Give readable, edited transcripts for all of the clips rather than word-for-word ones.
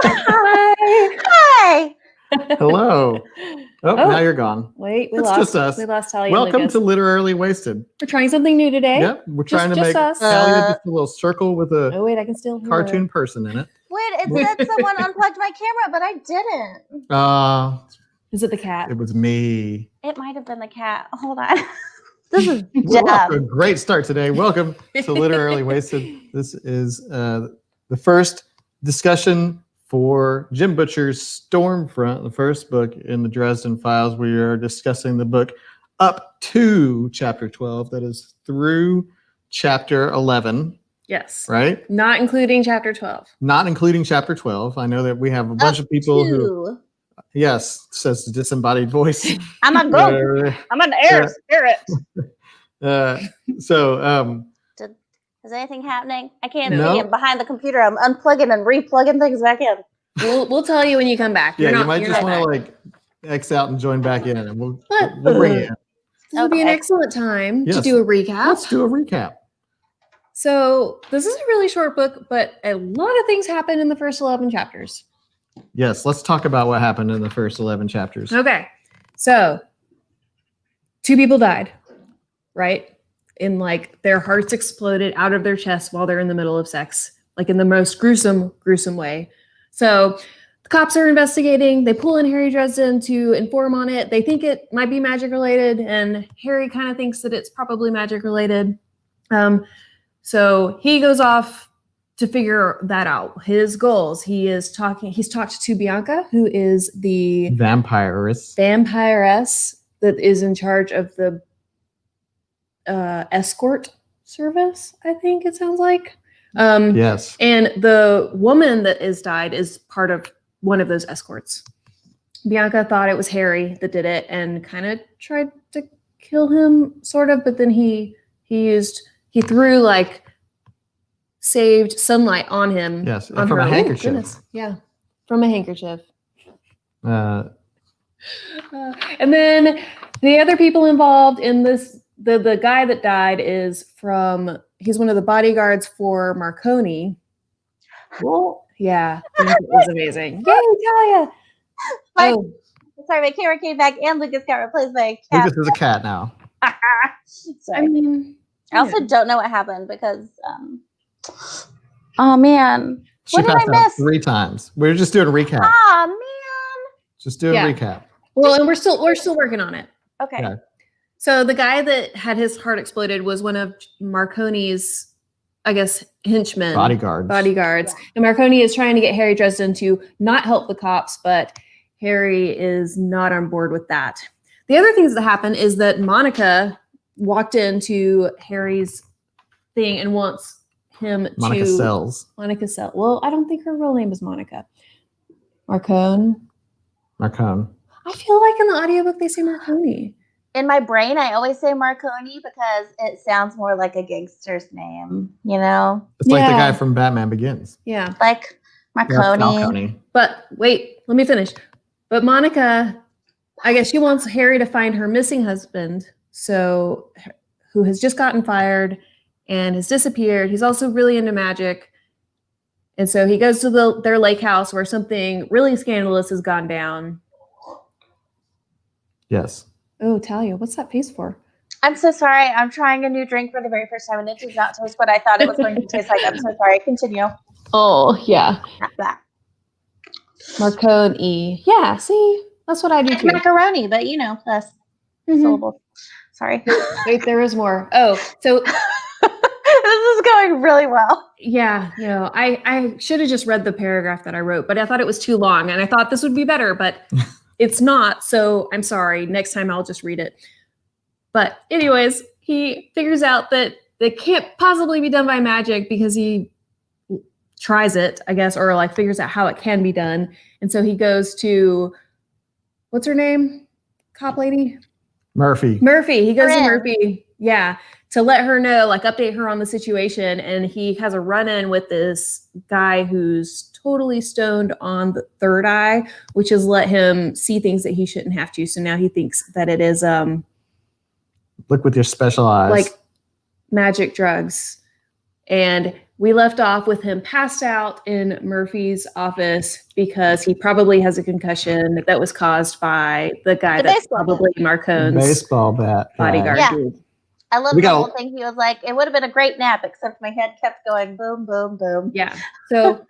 Hi. Hello. Oh, now you're gone. Wait, It's just us. We lost Talia. Welcome to Literally Wasted. We're trying something new today. Yep, we're trying to just make us. Talia just a little circle with a Oh wait, I can still hear cartoon person in it. Wait, it said someone unplugged my camera, but I didn't. Is it the cat? It was me. It might have been the cat. Hold on. This is We're off to a great start today. Welcome to Literally Wasted. This is the first discussion for Jim Butcher's Stormfront, the first book in the Dresden Files. We are discussing the book up to chapter 12. That is through chapter 11. Yes. Right? Not including chapter 12. Not including chapter 12. I know that we have a bunch of people who... Yes, says the disembodied voice. I'm a ghost. I'm an air spirit. Is anything happening? I can't see. I'm behind the computer. I'm unplugging and replugging things back in. We'll tell you when you come back. You might just want to like X out and join back in, and we'll bring you in. This will be an excellent time to do a recap. Let's do a recap. So this is a really short book, but a lot of things happen in the first 11 chapters. Yes, let's talk about what happened in the first 11 chapters. Okay, so 2 people died, right? In like their hearts exploded out of their chests while they're in the middle of sex, like in the most gruesome way. So the cops are investigating. They pull in Harry Dresden to inform on it. They think it might be magic related, and Harry kind of thinks that it's probably magic related. So he goes off to figure that out. His goals. He's talked to Bianca, who is the vampiress that is in charge of the escort service, I think it sounds like. Yes. And the woman that is died is part of one of those escorts. Bianca thought it was Harry that did it and kind of tried to kill him, sort of, but then he threw like saved sunlight on him. Yes, from a handkerchief. Yeah, from a handkerchief. And then the other people involved in this, the guy that died he's one of the bodyguards for Marconi. Well, yeah, it was amazing. Yay, Talia! Sorry, my camera came back and Lucas got replaced by a cat. Lucas is a cat now. Sorry. I also don't know what happened because, oh man, what did I miss? 3 times. We're just doing a recap. Oh man, just doing a recap. Well, and we're still working on it. Okay. Yeah. So the guy that had his heart exploded was one of Marconi's, I guess, henchmen. Bodyguards. Yeah. And Marconi is trying to get Harry Dresden to not help the cops, but Harry is not on board with that. The other things that happen is that Monica walked into Harry's thing and wants him Monica Sells. Monica Sells. Well, I don't think her real name is Monica. Marcone. I feel like in the audiobook they say Marconi. In my brain, I always say Marconi because it sounds more like a gangster's name, you know? It's like the guy from Batman Begins. Yeah. Like Marconi. But wait, let me finish. But Monica, I guess she wants Harry to find her missing husband, who has just gotten fired and has disappeared. He's also really into magic. And so he goes to their lake house where something really scandalous has gone down. Yes. Oh, Talia, what's that face for? I'm so sorry. I'm trying a new drink for the very first time, and it does not taste what I thought it was going to taste like. I'm so sorry. Continue. Oh, yeah. Marconi. Yeah, see? That's what I do too. Macaroni, but plus syllables. Sorry. Wait, there is more. Oh, so... This is going really well. Yeah, I should have just read the paragraph that I wrote, but I thought it was too long, and I thought this would be better, but... It's not, so I'm sorry. Next time I'll just read it. But anyways, he figures out that it can't possibly be done by magic because he tries it, I guess, or like figures out how it can be done. And so he goes to, what's her name? Cop lady? Murphy. He goes to Murphy, to let her know, like update her on the situation. And he has a run-in with this guy who's totally stoned on the third eye, which has let him see things that he shouldn't have to. So now he thinks that it is look with your special eyes, like magic drugs. And we left off with him passed out in Murphy's office because he probably has a concussion that was caused by the guy The that's baseball probably Marcone's Baseball bat. guy. bodyguard. Yeah. Dude. I love We the got- whole thing. He was like, it would have been a great nap, except my head kept going boom, boom, boom. Yeah. So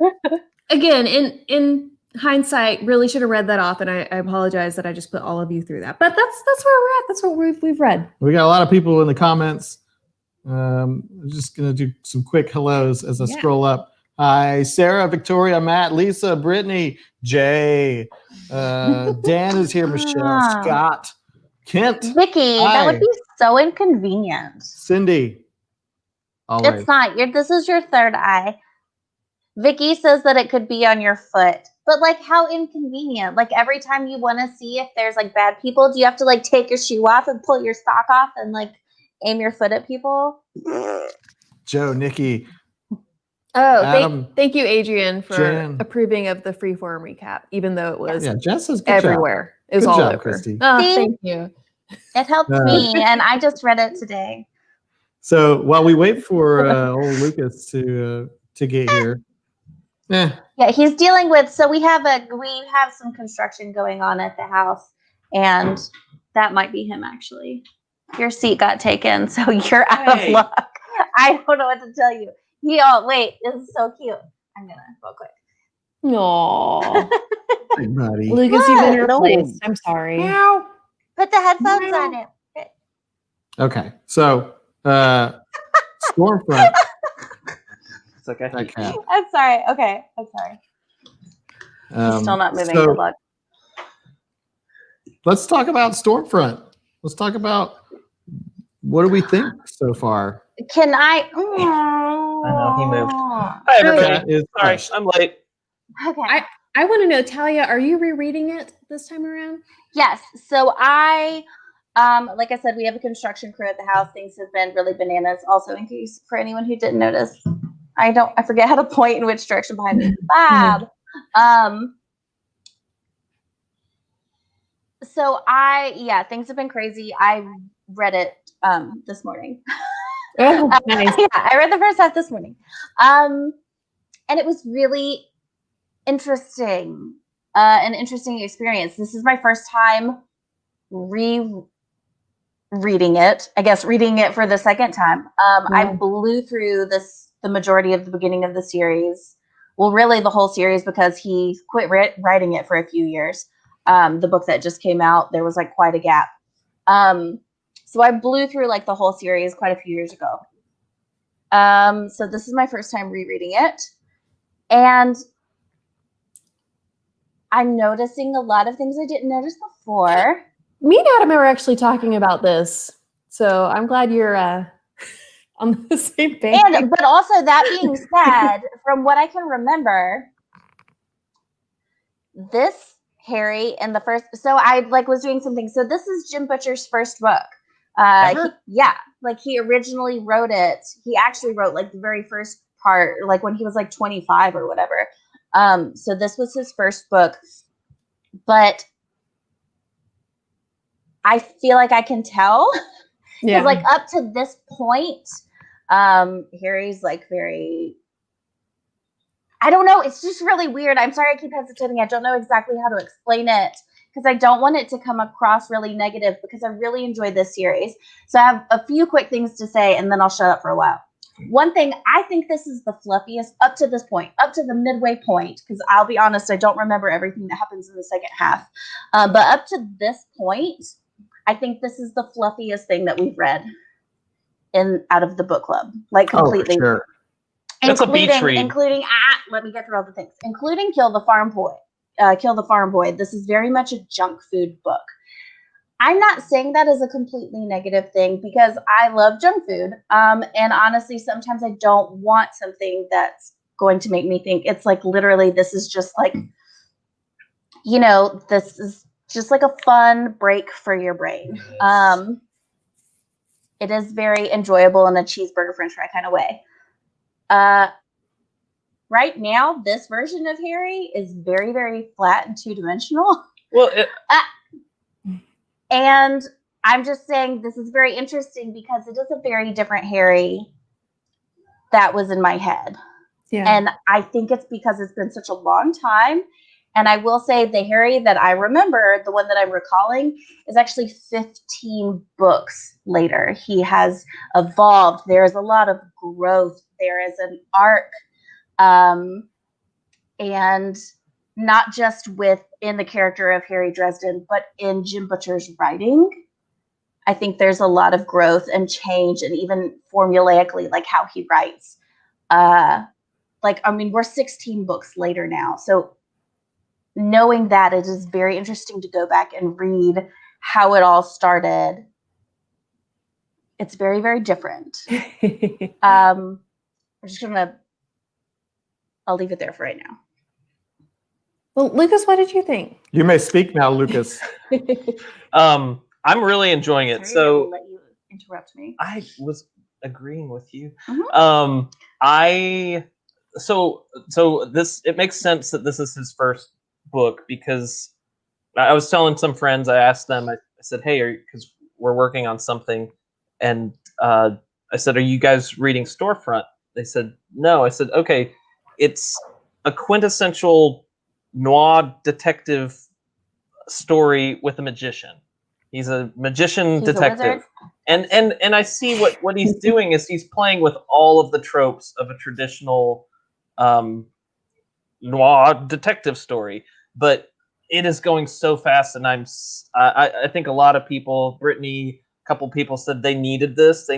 again, in hindsight, really should have read that off, and I apologize that I just put all of you through that. But that's where we're at. That's what we've read. We got a lot of people in the comments. I'm just gonna do some quick hellos as I Yeah. scroll up. Hi, Sarah, Victoria, Matt, Lisa, Brittany, Jay, Dan is here, Michelle, Scott, Kent, Vicky, Hi. that would be so inconvenient. Cindy. All right. It's not. This is your third eye. Vicky says that it could be on your foot. But like how inconvenient. Like every time you want to see if there's like bad people, do you have to like take your shoe off and pull your sock off and like aim your foot at people? Joe, Nikki, Oh, Adam, thank you, Adrian, for Jan. approving of the freeform recap, even though it was yeah, Jess says good everywhere. It was Good all job, over. Christy. Oh, See? thank you. It helped me, and I just read it today. So while we wait for old Lucas to get here, Yeah, he's dealing with. So we have some construction going on at the house, and that might be him actually. Your seat got taken, so you're out of luck. I don't know what to tell you. Wait, this is so cute. I'm gonna real quick. Aww. hey, buddy. Lucas, you've been No. replaced. I'm sorry. Put the headphones on it. Okay, so Stormfront. It's okay. Okay. I'm sorry. Okay, I'm sorry. He's still not moving. so Good luck. let's talk about Stormfront. Let's talk about what do we think so far. Can I? I know, he moved. Hi, everybody. Cat is Sorry, hushed. I'm late. Okay. I want to know, Talia, are you rereading it this time around? Yes. So like I said, we have a construction crew at the house. Things have been really bananas. Also, in case for anyone who didn't notice, I forget how to point in which direction behind me. Bob. So things have been crazy. I read it this morning. Oh, nice. Yeah, I read the first half this morning. And it was really interesting. An interesting experience. This is my first time rereading it. I guess reading it for the second time. I blew through the majority of the beginning of the series. Well, really the whole series, because he quit writing it for a few years. The book that just came out, there was like quite a gap. So I blew through like the whole series quite a few years ago. So this is my first time rereading it. And I'm noticing a lot of things I didn't notice before. Me and Adam are actually talking about this, so I'm glad you're on the same page. But also that being said, from what I can remember, this Harry in the first. So I was doing something. So this is Jim Butcher's first book. He originally wrote it. He actually wrote like the very first part, like when he was like 25 or whatever. So this was his first book, but I feel like I can tell. Yeah. Like up to this point, Harry's like very, I don't know. It's just really weird. I'm sorry I keep hesitating. I don't know exactly how to explain it because I don't want it to come across really negative because I really enjoyed this series. So I have a few quick things to say and then I'll shut up for a while. One thing, I think this is the fluffiest up to this point, up to the midway point, because I'll be honest, I don't remember everything that happens in the second half. But up to this point, I think this is the fluffiest thing that we've read out of the book club, like completely. Oh, for sure. That's a beach read. Including let me get through all the things, including Kill the Farm Boy. Kill the Farm Boy. This is very much a junk food book. I'm not saying that as a completely negative thing because I love junk food. And honestly, sometimes I don't want something that's going to make me think it's like literally this is just like, this is just like a fun break for your brain. It is very enjoyable in a cheeseburger french fry kind of way. Right now, this version of Harry is very, very flat and two-dimensional. Well, and I'm just saying this is very interesting because it is a very different Harry that was in my head. Yeah. And I think it's because it's been such a long time. And I will say the Harry that I remember, the one that I'm recalling, is actually 15 books later. He has evolved. There is a lot of growth. There is an arc. And not just within the character of Harry Dresden, but in Jim Butcher's writing. I think there's a lot of growth and change, and even formulaically, like how he writes. We're 16 books later now. So knowing that, it is very interesting to go back and read how it all started. It's very, very different. I'll leave it there for right now. Well, Lucas, what did you think? You may speak now, Lucas. I'm really enjoying it. Sorry, So I'll let you interrupt me. I was agreeing with you. Mhm. So this, it makes sense that this is his first book, because I was telling some friends, I asked them, I said, hey, because we're working on something, and I said, are you guys reading Storefront? They said, no. I said, okay, it's a quintessential noir detective story with a magician. He's a magician He's a detective. wizard. And I see what he's doing is he's playing with all of the tropes of a traditional noir detective story, but it is going so fast, and I think a lot of people, Brittany, a couple people said they needed this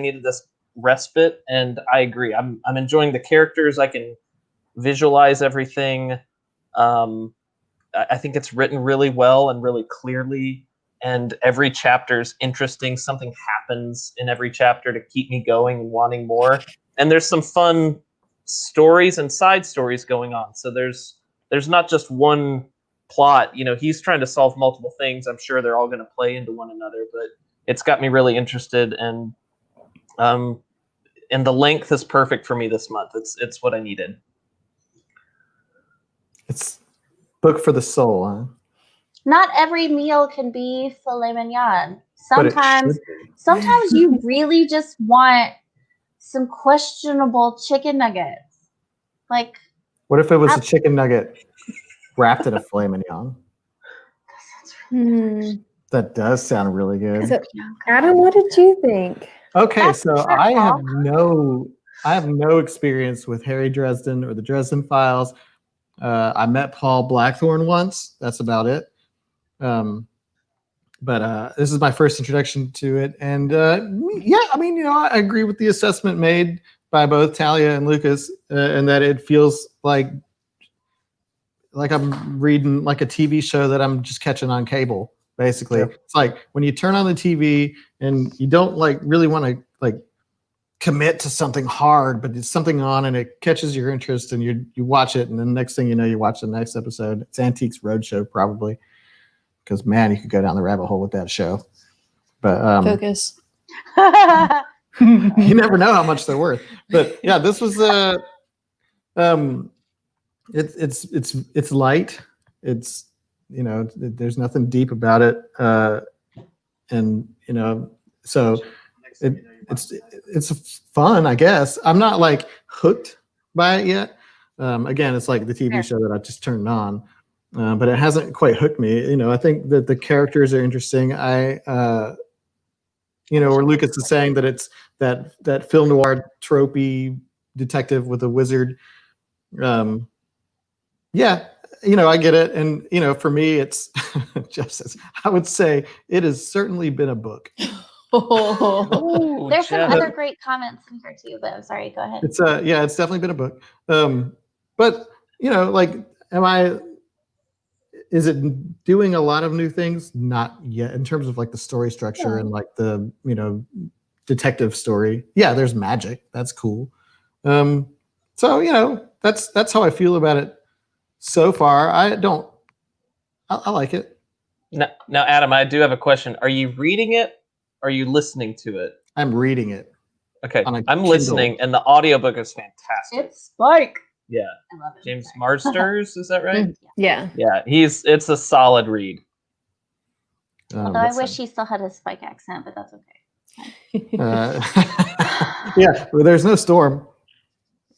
respite, and I agree. I'm enjoying the characters. I can visualize everything. I think it's written really well and really clearly, and every chapter is interesting. Something happens in every chapter to keep me going and wanting more. And there's some fun stories and side stories going on. So there's not just one plot. You know, he's trying to solve multiple things. I'm sure they're all going to play into one another, but it's got me really interested, and the length is perfect for me this month. It's what I needed. It's book for the soul, huh? Not every meal can be filet mignon. But it Sometimes you really just want some questionable chicken nuggets. Like, What if it was a chicken nugget wrapped in a filet mignon? That does sound really good. So, Adam, what did you think? Okay, That's so sure, I have Paul. no experience with Harry Dresden or the Dresden Files. I met Paul Blackthorne once. That's about it. But this is my first introduction to it, and yeah, I mean, you know, I agree with the assessment made by both Talia and Lucas, and that it feels like I'm reading like a TV show that I'm just catching on cable. Basically, Sure. It's like when you turn on the TV and you don't like really want to like commit to something hard, but it's something on and it catches your interest, and you watch it, and then the next thing you know, you watch the next episode. It's Antiques Roadshow probably, because man, you could go down the rabbit hole with that show. But Focus. you never know how much they're worth. But yeah, this was it's light. It's, you know, there's nothing deep about it, and you know, so it's fun, I guess. I'm not like hooked by it yet. Again, it's like the TV show that I just turned on, but it hasn't quite hooked me. You know, I think that the characters are interesting. You know, where Lucas is saying that it's that film noir tropey detective with a wizard. Yeah, you know, I get it. And, you know, for me, it's just, I would say it has certainly been a book. Ooh, There's some Jeff. other great comments in here too, but I'm sorry, go ahead. It's yeah, it's definitely been a book. But, you know, like, is it doing a lot of new things? Not yet, in terms of like the story structure and like the, you know, detective story. Yeah, there's magic. That's cool. So, you know, that's how I feel about it so far. I like it. Now, Adam, I do have a question. Are you reading it? Or are you listening to it? I'm reading it. Okay, On a I'm Kindle. listening, and the audiobook is fantastic. It's Spike. Yeah, I love it. James Marsters, is that right? Yeah. Yeah, it's a solid read. Although I wish he still had his Spike accent, but that's okay. Yeah, well, there's no storm.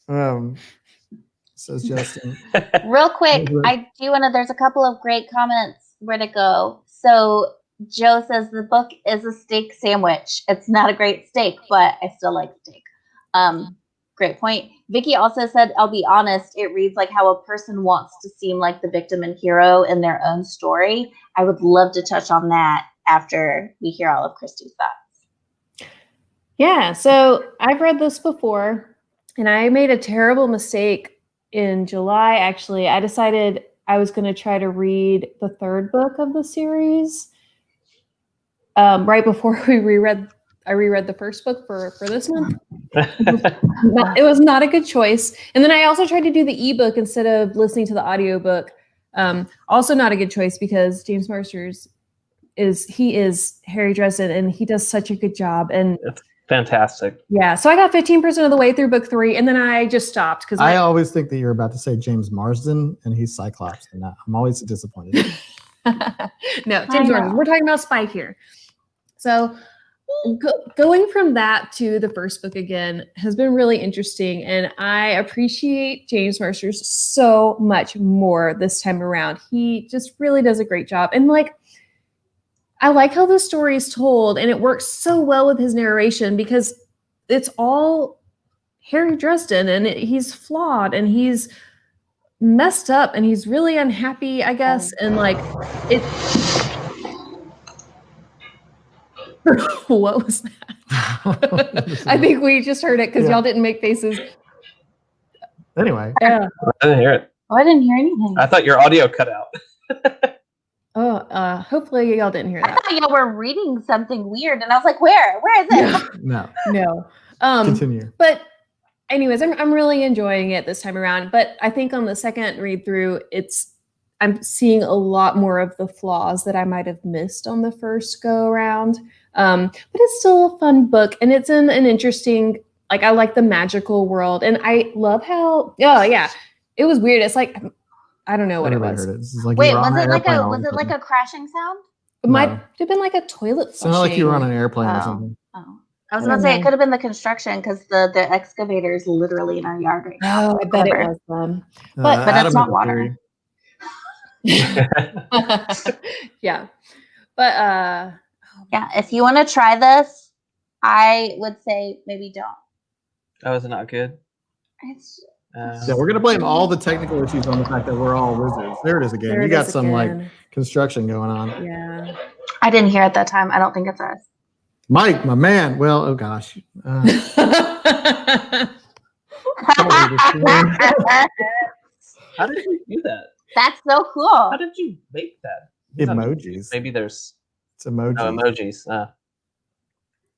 Says Justin. Real quick, Mhm. I do want to. There's a couple of great comments. Where to go? So Joe says the book is a steak sandwich. It's not a great steak, but I still like steak. Great point. Vicky also said, "I'll be honest. It reads like how a person wants to seem like the victim and hero in their own story." I would love to touch on that after we hear all of Christy's thoughts. Yeah, so I've read this before, and I made a terrible mistake in July. Actually, I decided I was going to try to read the third book of the series right before I reread the first book for this month. It was not a good choice. And then I also tried to do the ebook instead of listening to the audiobook. Also not a good choice because James Marsters is Harry Dresden, and he does such a good job. And It's fantastic. yeah, so I got 15% of the way through book 3, and then I just stopped because I always think that you're about to say James Marsden, and he's Cyclops, and I'm always disappointed. no, James Marsden. We're talking about Spike here. So going from that to the first book again has been really interesting, and I appreciate James Marsters so much more this time around. He just really does a great job, and I like how the story is told, and it works so well with his narration because it's all Harry Dresden, and he's flawed, and he's messed up, and he's really unhappy, I guess, and it. What was that? I think we just heard it because y'all didn't make faces. Anyway. Yeah. I didn't hear it. Oh, I didn't hear anything. I thought your audio cut out. Hopefully y'all didn't hear I that. thought y'all were reading something weird, and I was like, "Where? Where is it?" No. Continue. But anyways, I'm really enjoying it this time around. But I think on the second read through, I'm seeing a lot more of the flaws that I might have missed on the first go around. But it's still a fun book, and it's in an interesting. I like the magical world, and I love how. Oh yeah, it was weird. It's like I don't know what Everybody it was. heard it. This is like Wait, you were on was an it like airplane a all of a sudden. crashing sound? It might have been like a toilet It sounded like you were on flushing. an airplane or Oh. something. Oh. I was about to say it could have been the construction because the excavator is literally in our yard right now. Oh, I bet it was them. But Adam it's not has a water. theory. Yeah. But Yeah, if you want to try this, I would say maybe don't. Oh, is it not good? It's Yeah, we're gonna blame all the technical issues on the fact that we're all wizards. There it is again. there You it got is some again. construction going on. Yeah. I didn't hear it that time. I don't think it's us. Mike, my man. Well, oh gosh. How did you do that? That's so cool. How did you make that? Emojis. Maybe there's It's emojis. emojis.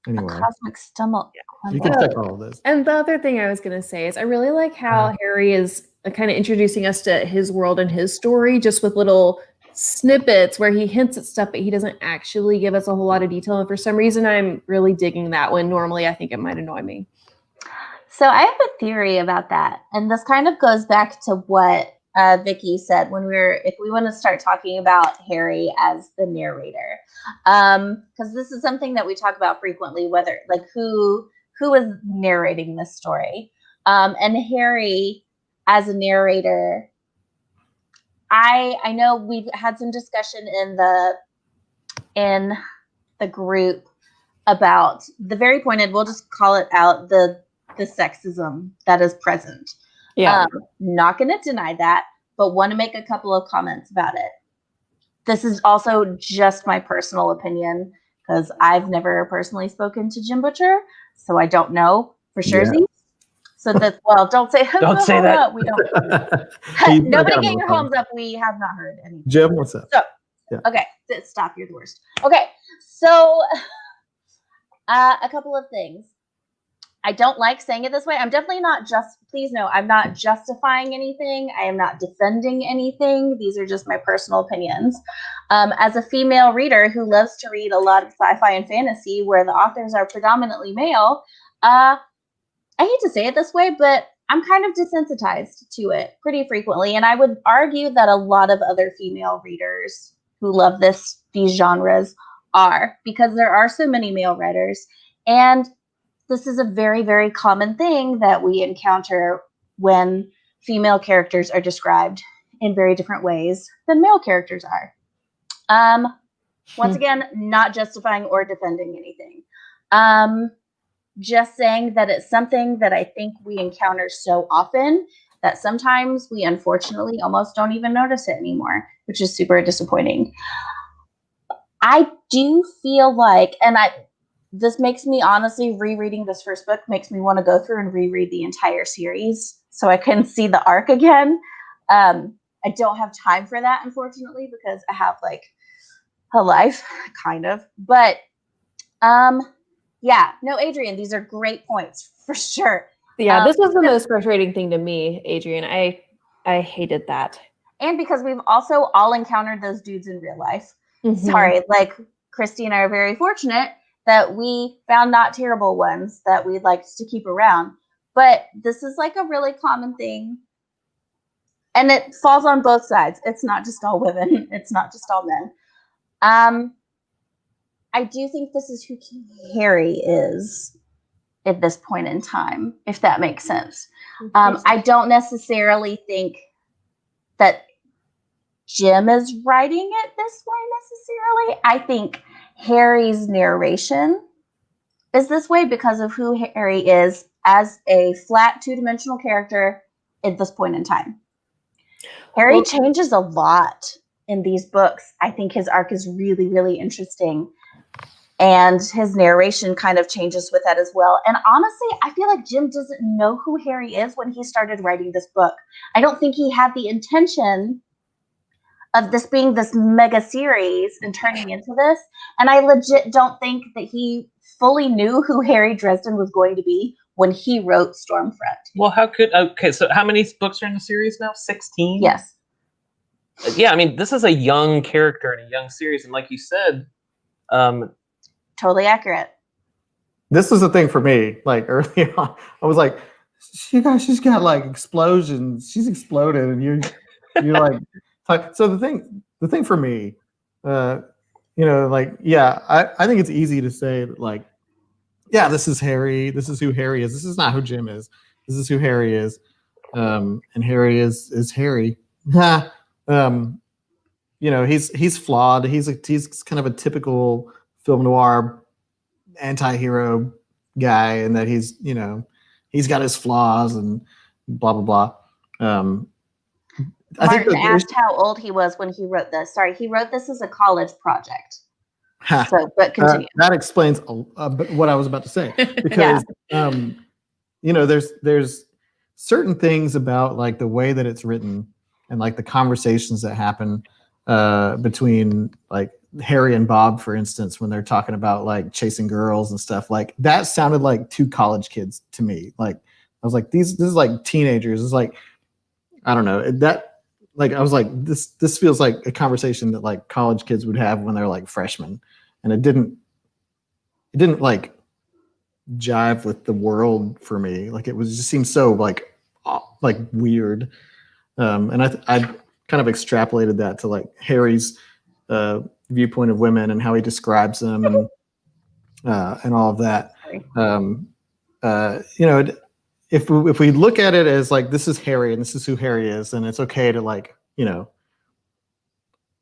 Anyway, Cosmic stomach. you can check all of this. And the other thing I was going to say is I really like how Harry is kind of introducing us to his world and his story just with little snippets where he hints at stuff, but he doesn't actually give us a whole lot of detail. And for some reason, I'm really digging that when normally I think it might annoy me. So I have a theory about that. And this kind of goes back to what Vicky said when if we want to start talking about Harry as the narrator. Because this is something that we talk about frequently, whether who is narrating this story. And Harry as a narrator, I know we've had some discussion in the group about the very pointed, we'll just call it out, the sexism that is present. Yeah. Not going to deny that, but want to make a couple of comments about it. This is also just my personal opinion because I've never personally spoken to Jim Butcher, so I don't know for sure. Yeah. So that's, well, don't say that. We don't. Nobody get your homes up. We have not heard anything. Jim, what's up? So, okay, stop. You're the worst. Okay, so a couple of things. I don't like saying it this way. I'm definitely not please know, I'm not justifying anything. I am not defending anything. These are just my personal opinions. As a female reader who loves to read a lot of sci-fi and fantasy where the authors are predominantly male, I hate to say it this way, but I'm kind of desensitized to it pretty frequently. And I would argue that a lot of other female readers who love these genres are, because there are so many male writers. And this is a very, very common thing that we encounter when female characters are described in very different ways than male characters are. Once again, not justifying or defending anything. Just saying that it's something that I think we encounter so often that sometimes we unfortunately almost don't even notice it anymore, which is super disappointing. I do feel like, this makes me honestly, rereading this first book makes me want to go through and reread the entire series so I can see the arc again. I don't have time for that, unfortunately, because I have like a life, kind of. But yeah, no, Adrian, these are great points for sure. Yeah, this was the most frustrating thing to me, Adrian. I hated that. And because we've also all encountered those dudes in real life. Sorry, like Christy and I are very fortunate that we found not terrible ones that we liked to keep around. But this is like a really common thing. And it falls on both sides. It's not just all women. It's not just all men. I do think this is who Harry is at this point in time, if that makes sense. I don't necessarily think that Jim is writing it this way necessarily. I think Harry's narration is this way because of who Harry is as a flat two-dimensional character at this point in time. Harry changes a lot in these books. I think his arc is really, really interesting. And his narration kind of changes with that as well. And honestly, I feel like Jim doesn't know who Harry is when he started writing this book. I don't think he had the intention of this being this mega series and turning into this. And I legit don't think that he fully knew who Harry Dresden was going to be when he wrote Stormfront. Well, so how many books are in the series now? 16? Yes. Yeah, I mean, this is a young character in a young series. And like you said, totally accurate. This was the thing for me. Like early on, I was like, she's got like explosions. She's exploded, and you're like, so the thing for me, like, yeah, I think it's easy to say that, like, yeah, this is Harry. This is who Harry is. This is not who Jim is. This is who Harry is. And Harry is Harry. He's flawed. He's kind of a typical film noir anti-hero guy, and that he's got his flaws and blah blah blah. Martin asked how old he was when he wrote this. Sorry, he wrote this as a college project. So, but continue. That explains what I was about to say, because there's certain things about like the way that it's written and like the conversations that happen between like Harry and Bob, for instance, when they're talking about like chasing girls and stuff. Like that sounded like two college kids to me. Like I was like, this is like teenagers. It's like, I don't know, that. Like I was like, this feels like a conversation that like college kids would have when they're like freshmen, and it didn't like jive with the world for me. Like it just seemed so like weird, and I kind of extrapolated that to like Harry's viewpoint of women and how he describes them and all of that. If we look at it as like, this is Harry and this is who Harry is, and it's okay to like,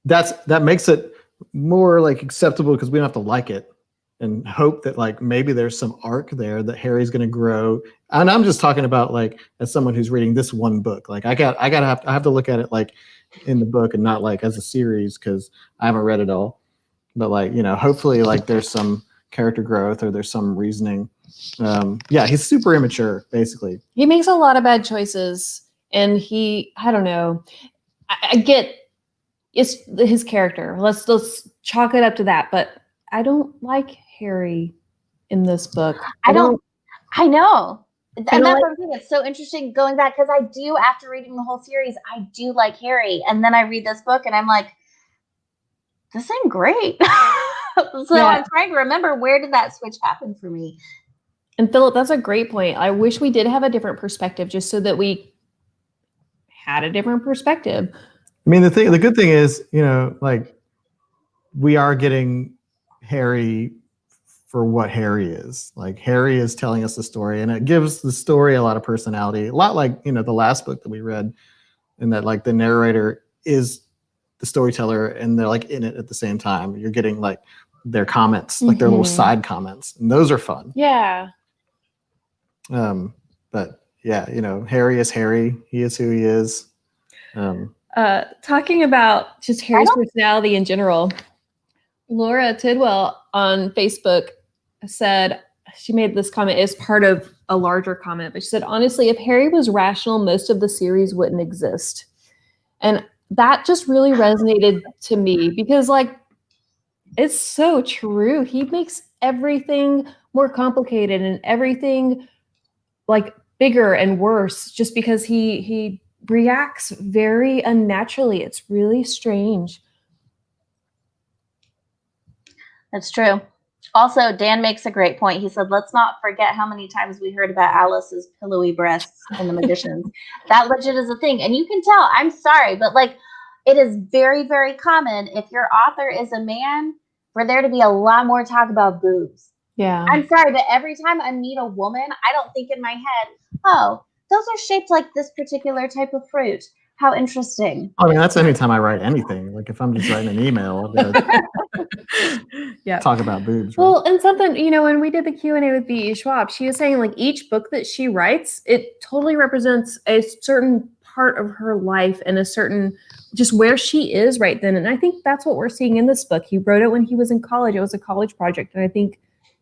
that makes it more like acceptable because we don't have to like it, and hope that like maybe there's some arc there that Harry's going to grow. And I'm just talking about like as someone who's reading this one book. Like I have to look at it like in the book and not like as a series, because I haven't read it all. But like, hopefully like there's some character growth or there's some reasoning. He's super immature, basically. He makes a lot of bad choices, and I don't know. I get it's his character. Let's chalk it up to that. But I don't like Harry in this book. I know. And that's something that's so interesting going back, because I do, after reading the whole series, I do like Harry. And then I read this book and I'm like, this ain't great. I'm trying to remember, where did that switch happen for me? And Philip, that's a great point. I wish we did have a different perspective, just so that we had a different perspective. I mean, the good thing is, like we are getting Harry for what Harry is. Like Harry is telling us the story, and it gives the story a lot of personality. A lot like, the last book that we read, and that like the narrator is the storyteller and they're like in it at the same time. You're getting like their comments, like their little side comments, and those are fun. Yeah. But yeah, Harry is Harry. He is who he is. Talking about just Harry's personality in general, Laura Tidwell on Facebook said, she made this comment as part of a larger comment, but she said, honestly, if Harry was rational, most of the series wouldn't exist. And that just really resonated to me because like, it's so true. He makes everything more complicated and everything like bigger and worse just because he reacts very unnaturally. It's really strange. That's true. Also, Dan makes a great point. He said, let's not forget how many times we heard about Alice's pillowy breasts in The Magicians. That legit is a thing. And you can tell, I'm sorry, but like it is very, very common if your author is a man for there to be a lot more talk about boobs. Yeah. I'm sorry, but every time I meet a woman, I don't think in my head, oh, those are shaped like this particular type of fruit. How interesting. I mean, that's anytime I write anything. Like if I'm just writing an email, yeah. talk about boobs. Right? Well, and something, when we did the Q&A with B.E. Schwab, she was saying like each book that she writes, it totally represents a certain part of her life and a certain just where she is right then. And I think that's what we're seeing in this book. He wrote it when he was in college. It was a college project. And I think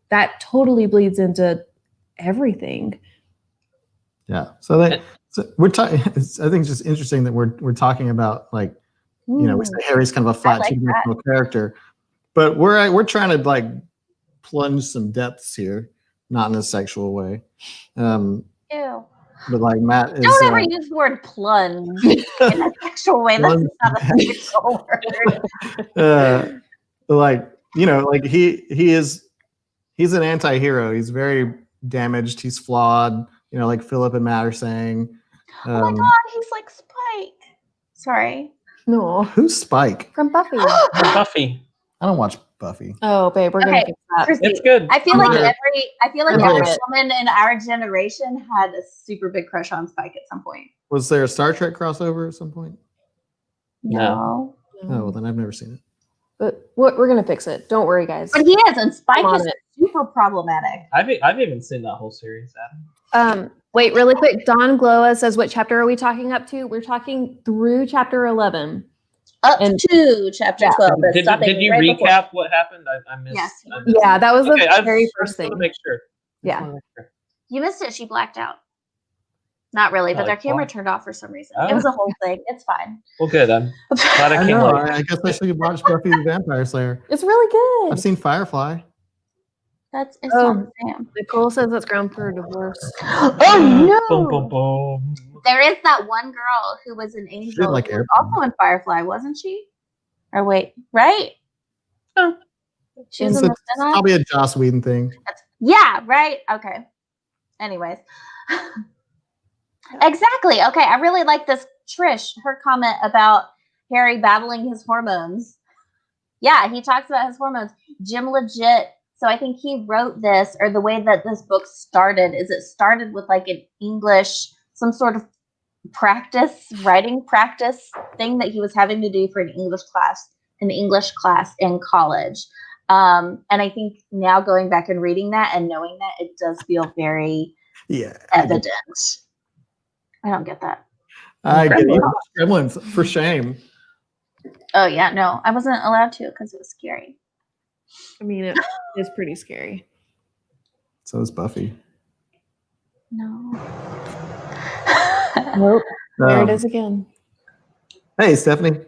that totally bleeds into everything. Yeah. So we're talking. I think it's just interesting that we're talking about like, we say Harry's kind of a flat two-dimensional character, but we're trying to like plunge some depths here, not in a sexual way. Ew. But like Matt is. Don't ever use the word plunge in a sexual way. That's not a sexual word. Like he's an anti-hero. He's very damaged. He's flawed. Like Philip and Matt are saying. Oh my God, he's like Spike. Sorry. No. Who's Spike? From Buffy. Buffy. I don't watch Buffy. Oh, babe, we're gonna fix that. Chrissy, It's good. I feel like Okay. every woman in our generation had a super big crush on Spike at some point. Was there a Star Trek crossover at some point? No. Oh, well, then I've never seen it. But we're gonna fix it. Don't worry, guys. But he is, and Spike is super problematic. I've even seen that whole series, Adam. Wait, really quick. Don Gloa says, what chapter are we talking up to? We're talking through chapter 11. Up to chapter 12. Did you recap what happened? I missed. Yes. Yeah, that was the very first thing. Make sure. Yeah. You missed it. She blacked out. Not really, but their camera turned off for some reason. It was a whole thing. It's fine. Well, good. I'm glad I came late. I guess I should watch Buffy the Vampire Slayer. It's really good. I've seen Firefly. It's not Sam. Nicole says that's ground for divorce. Oh no! Boom, boom, boom. There is that one girl who was an angel, like who was also in Firefly, wasn't she? Or wait, right? Oh. She was in the It's spin-off? probably a Joss Whedon thing. Yeah, right. Okay. Anyways. Exactly. Okay. I really like this Trish, her comment about Harry battling his hormones. Yeah, he talks about his hormones. Jim legit. So I think he wrote this, or the way that this book started is it started with like an English, some sort of writing practice thing that he was having to do for an English class in college. And I think now going back and reading that and knowing that, it does feel very evident. I don't get that. I get it. Gremlins, for shame. Oh yeah, no, I wasn't allowed to because it was scary. I mean, it is pretty scary. So is Buffy. No. Nope. There it is again. Hey, Stephanie.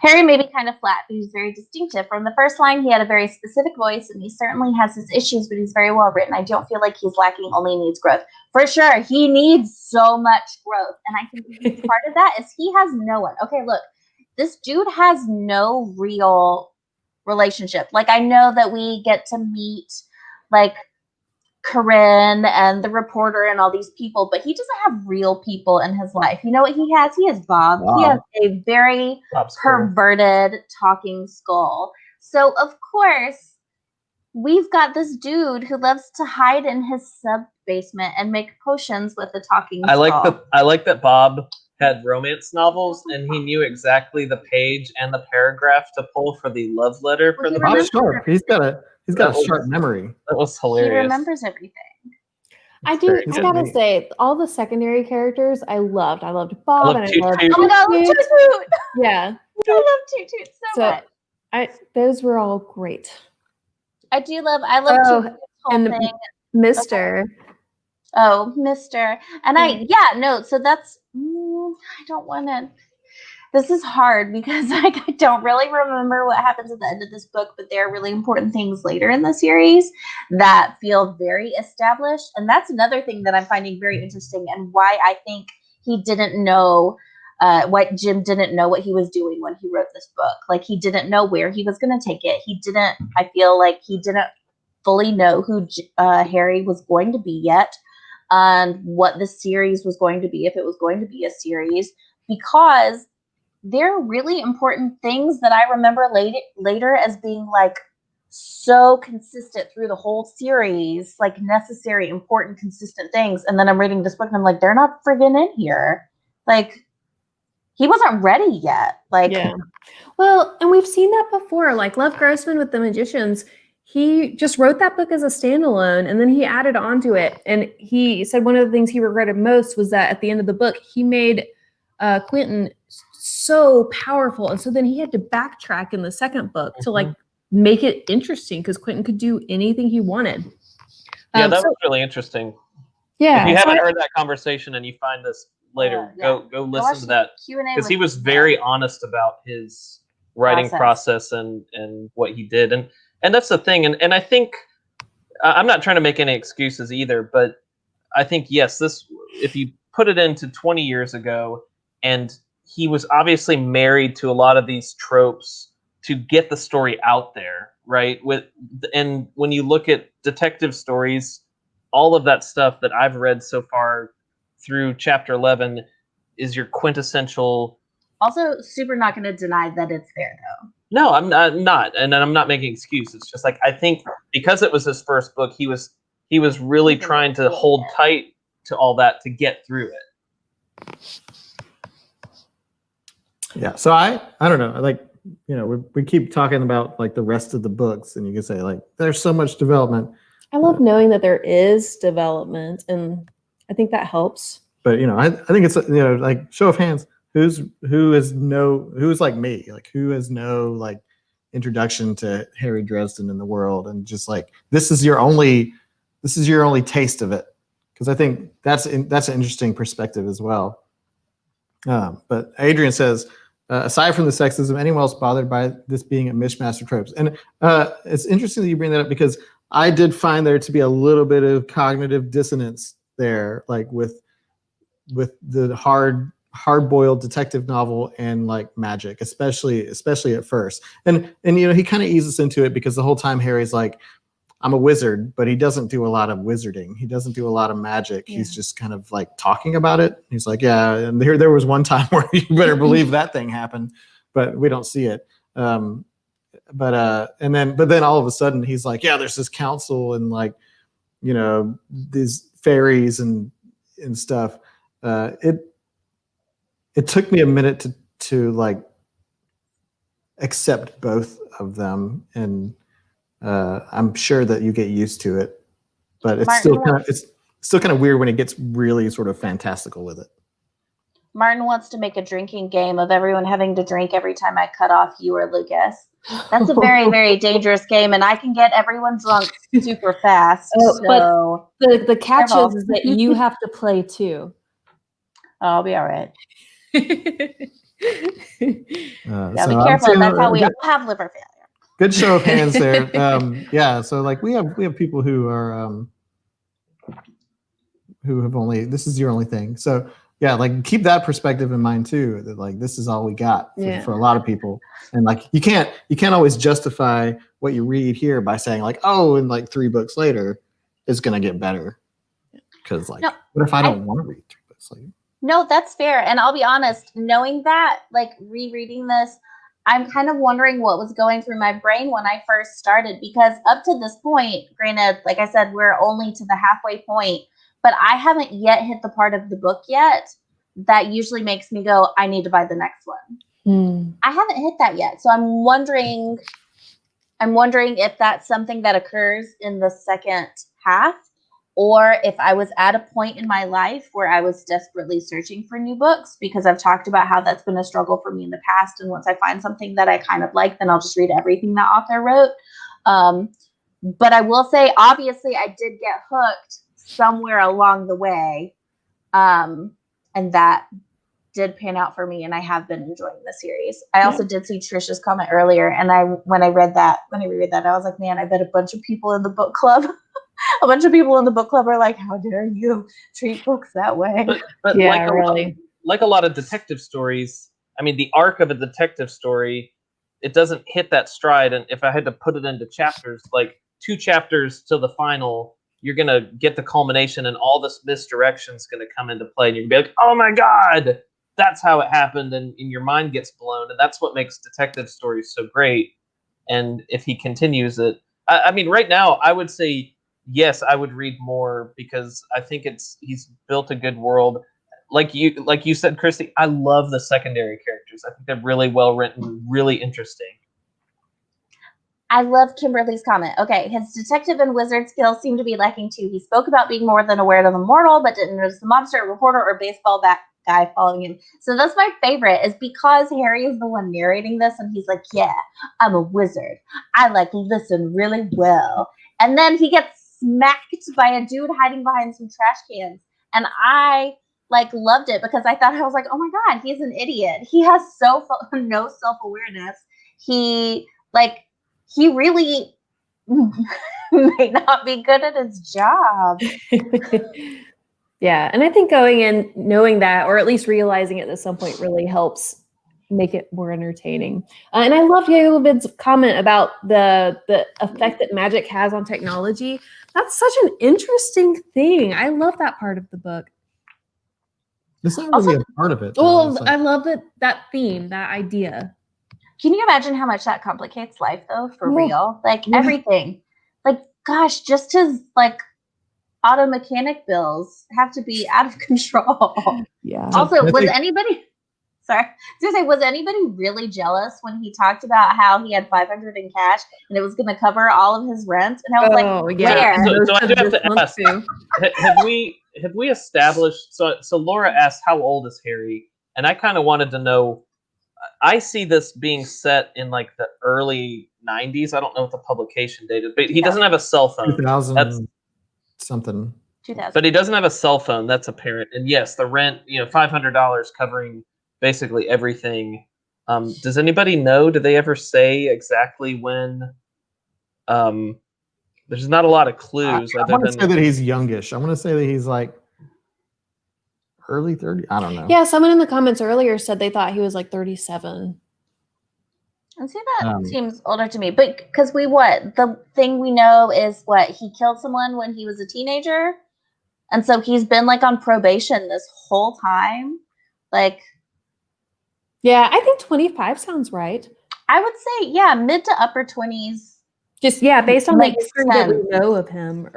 Harry may be kind of flat, but he's very distinctive. From the first line, he had a very specific voice, and he certainly has his issues, but he's very well written. I don't feel like he's lacking, only needs growth. For sure, he needs so much growth. And I think part of that is he has no one. Okay, look, this dude has no real relationship. Like, I know that we get to meet, like, Corinne and the reporter and all these people, but he doesn't have real people in his life. You know what he has? He has Bob. Wow. He has a very perverted talking skull. So, of course, we've got this dude who loves to hide in his sub basement and make potions with a talking I like skull. I like that Bob had romance novels and he knew exactly the page and the paragraph to pull for the love letter for Well, the he book. Bob's sharp. He's got a That was- sharp memory. That was He hilarious. remembers everything. I do. very I good. gotta say, all the secondary characters I loved. I loved Bob, love and I Toot loved Toot. Oh my god, I love Toot. Toot Toot! Yeah, I love Toot Toot so So- much. those were all great. I love Oh, Toot Toot's whole and thing. Mister. Oh, Mr. And so that's, I don't want to, this is hard because I don't really remember what happens at the end of this book, but there are really important things later in the series that feel very established. And that's another thing that I'm finding very interesting and why I think he didn't know what Jim didn't know what he was doing when he wrote this book. Like he didn't know where he was going to take it. I feel like he didn't fully know who Harry was going to be yet. And what the series was going to be, if it was going to be a series, because there are really important things that I remember later as being like so consistent through the whole series, like necessary, important, consistent things. And then I'm reading this book and I'm like, they're not friggin' in here. Like, he wasn't ready yet. Like, Yeah. Well, and we've seen that before. Like Lev Grossman with The Magicians, he just wrote that book as a standalone and then he added on to it. And he said one of the things he regretted most was that at the end of the book, he made Quentin so powerful. And so then he had to backtrack in the second book to like make it interesting because Quentin could do anything he wanted. Yeah, that was really interesting. Yeah. If you so haven't heard that conversation and you find this later, yeah. go listen to that. Q&A Because he was very honest about his writing process and what he did. And that's the thing. And I think, I'm not trying to make any excuses either, but I think, yes, if you put it into 20 years ago, and he was obviously married to a lot of these tropes to get the story out there, right? And when you look at detective stories, all of that stuff that I've read so far through chapter 11 is your quintessential. Also, super not going to deny that it's there, though. No, I'm not, and I'm not making excuses. It's just like I think because it was his first book, he was really trying to hold tight to all that to get through it. Yeah. So I don't know. Like, you know, we keep talking about like the rest of the books, and you can say like there's so much development. I love knowing that there is development, and I think that helps. But you know, I think it's, you know, like show of hands. Who's like me, like who has no like introduction to Harry Dresden in the world, and just like this is your only taste of it, because I think that's an interesting perspective as well. But Adrian says, aside from the sexism, anyone else bothered by this being a mishmash of tropes? And it's interesting that you bring that up because I did find there to be a little bit of cognitive dissonance there, like with the hard-boiled detective novel and like magic, especially at first. And you know, he kind of eases into it because the whole time Harry's like, I'm a wizard, but he doesn't do a lot of wizarding. He doesn't do a lot of magic. Yeah. He's just kind of like talking about it. He's like, yeah, and there was one time where you better believe that thing happened, but we don't see it. But then all of a sudden he's like, yeah, there's this council and like, you know, these fairies and stuff. It took me a minute to like accept both of them, and I'm sure that you get used to it, but it's still kind of weird when it gets really sort of fantastical with it. Martin wants to make a drinking game of everyone having to drink every time I cut off you or Lucas. That's a very, very dangerous game, and I can get everyone drunk super fast. But the catch is that you have to play too. I'll be all right. Yeah, be careful. That's how we all have liver failure. Good show of hands there. Yeah, so like we have people who are who have only, this is your only thing. So yeah, like keep that perspective in mind too, that like this is all we got for a lot of people. And like you can't always justify what you read here by saying like, oh, and like 3 books later it's gonna get better. Because like, what if I don't want to read 3 books later? No, that's fair. And I'll be honest, knowing that, like rereading this, I'm kind of wondering what was going through my brain when I first started, because up to this point, granted, like I said, we're only to the halfway point, but I haven't yet hit the part of the book yet that usually makes me go, I need to buy the next one. I haven't hit that yet. So I'm wondering if that's something that occurs in the second half, or if I was at a point in my life where I was desperately searching for new books, because I've talked about how that's been a struggle for me in the past. And once I find something that I kind of like, then I'll just read everything that author wrote. But I will say, obviously, I did get hooked somewhere along the way. And that did pan out for me, and I have been enjoying the series. I also did see Trisha's comment earlier, and when I reread that, I was like, man, I bet a bunch of people in the book club are like, how dare you treat books that way? But Yeah, like really. like a lot of detective stories, I mean, the arc of a detective story, it doesn't hit that stride. And if I had to put it into chapters, like 2 chapters till the final, you're going to get the culmination, and all this misdirection is going to come into play. And you're going to be like, oh my God, that's how it happened. And your mind gets blown. And that's what makes detective stories so great. And if he continues it, I mean, right now, I would say, yes, I would read more, because I think he's built a good world. Like you said, Christy, I love the secondary characters. I think they're really well written, really interesting. I love Kimberly's comment. Okay, his detective and wizard skills seem to be lacking too. He spoke about being more than aware of the mortal, but didn't notice the mobster, reporter, or baseball bat guy following him. So that's my favorite, is because Harry is the one narrating this, and he's like, yeah, I'm a wizard. I listen really well. And then he gets smacked by a dude hiding behind some trash cans. And I loved it, because I was like, oh my God, he's an idiot. He has no self-awareness. He really may not be good at his job. Yeah, and I think going in knowing that, or at least realizing it at some point, really helps make it more entertaining. And I love Jacobin's comment about the effect that magic has on technology. That's such an interesting thing. I love that part of the book. It's not really a part of it, though. Well, I love that theme, that idea. Can you imagine how much that complicates life, though, for real? Yeah. Everything. Gosh, just his auto mechanic bills have to be out of control. Yeah. Also, was anybody really jealous when he talked about how he had $500 in cash and it was going to cover all of his rent? And I was where? So I do have to ask, have we established, so Laura asked, how old is Harry? And I kind of wanted to know, I see this being set in the early 90s. I don't know what the publication date is, but he doesn't have a cell phone. 2000 something. 2000. But he doesn't have a cell phone. That's apparent. And yes, the rent, $500 covering basically everything. Does anybody know? Do they ever say exactly when? There's not a lot of clues. I want to say that he's youngish. I want to say that he's early 30. I don't know. Yeah, someone in the comments earlier said they thought he was 37. And see, that seems older to me. But because the thing we know is he killed someone when he was a teenager. And so he's been on probation this whole time. Yeah, I think 25 sounds right. I would say, yeah, mid to upper 20s. Just, based on the history that we sense. know of him.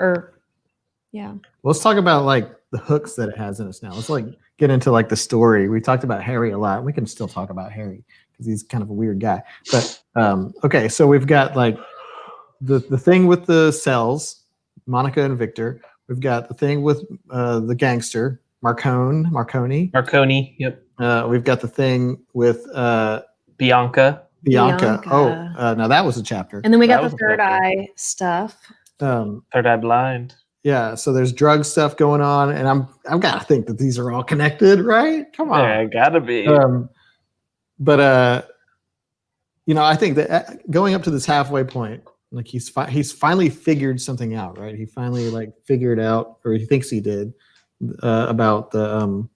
Yeah. Let's talk about the hooks that it has in us now. Let's get into the story. We talked about Harry a lot. We can still talk about Harry because he's kind of a weird guy. But okay, so we've got the thing with the cells, Monica and Victor. We've got the thing with the gangster, Marconi. Yep. We've got the thing with Bianca. Oh, now that was a chapter. And then we got the third eye stuff. Third eye blind. Yeah, so there's drug stuff going on, and I've got to think that these are all connected, right? Come on, yeah, gotta be. But I think that going up to this halfway point, he's finally figured something out, right? He finally figured out, or he thinks he did, about the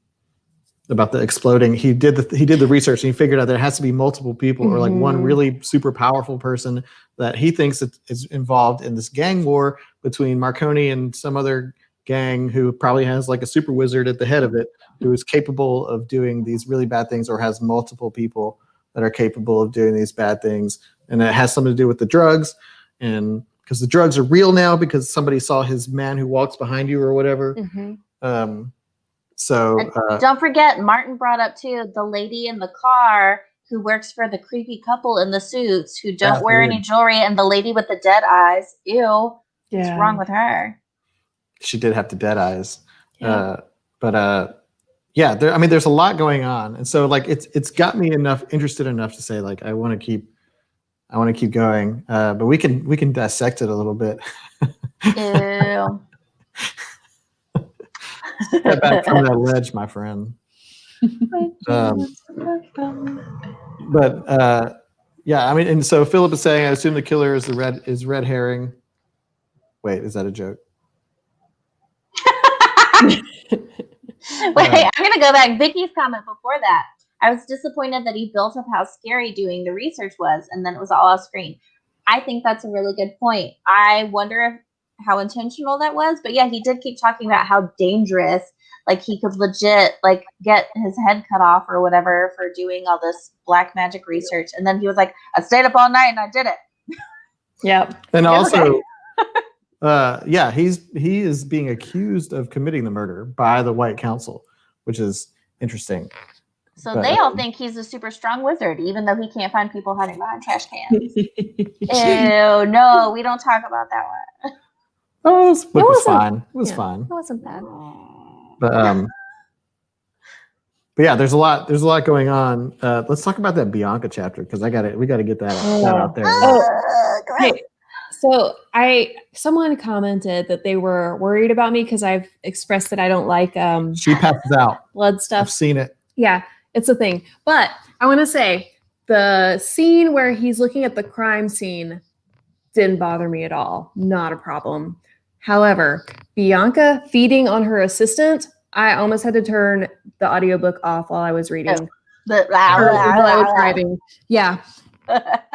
exploding. He did the research, and he figured out there has to be multiple people, or one really super powerful person that he thinks is involved in this gang war between Marconi and some other gang who probably has a super wizard at the head of it, who is capable of doing these really bad things, or has multiple people that are capable of doing these bad things, and it has something to do with the drugs, and because the drugs are real now because somebody saw his man who walks behind you or whatever. Mm-hmm. So Don't forget, Martin brought up too the lady in the car who works for the creepy couple in the suits who don't That's wear weird. any jewelry, and the lady with the dead eyes. Ew, what's Yeah. wrong with her? she did have the dead eyes. Yeah. Yeah, there's a lot going on, and so like it's got me interested enough to say like I want to keep going, but we can dissect it a little bit. Ew. Step back from that ledge, my friend. Yeah, I mean, and so Philip is saying, I assume the killer is red herring. Wait, is that a joke? Wait, I'm gonna go back. Vicky's comment before that. I was disappointed that he built up how scary doing the research was, and then it was all off screen. I think that's a really good point. I wonder how intentional that was, but yeah, he did keep talking about how dangerous. Like he could legit like get his head cut off or whatever for doing all this black magic research, and then he was like, "I stayed up all night and I did it." Yep. And also, Okay. he is being accused of committing the murder by the White Council, which is interesting. So But, they all think he's a super strong wizard, even though he can't find people hiding behind trash cans. Ew, no, we don't talk about that one. Oh, this book was wasn't- fine. It was yeah. fine. It wasn't bad. But yeah, there's a lot going on. Let's talk about that Bianca chapter because we got to get that out there. Hey, so someone commented that they were worried about me because I've expressed that I don't like She passes out. blood I've stuff. seen it. Yeah, it's a thing. But I want to say the scene where he's looking at the crime scene didn't bother me at all. Not a problem. However, Bianca feeding on her assistant, I almost had to turn the audiobook off while I was reading. While I was driving. Yeah.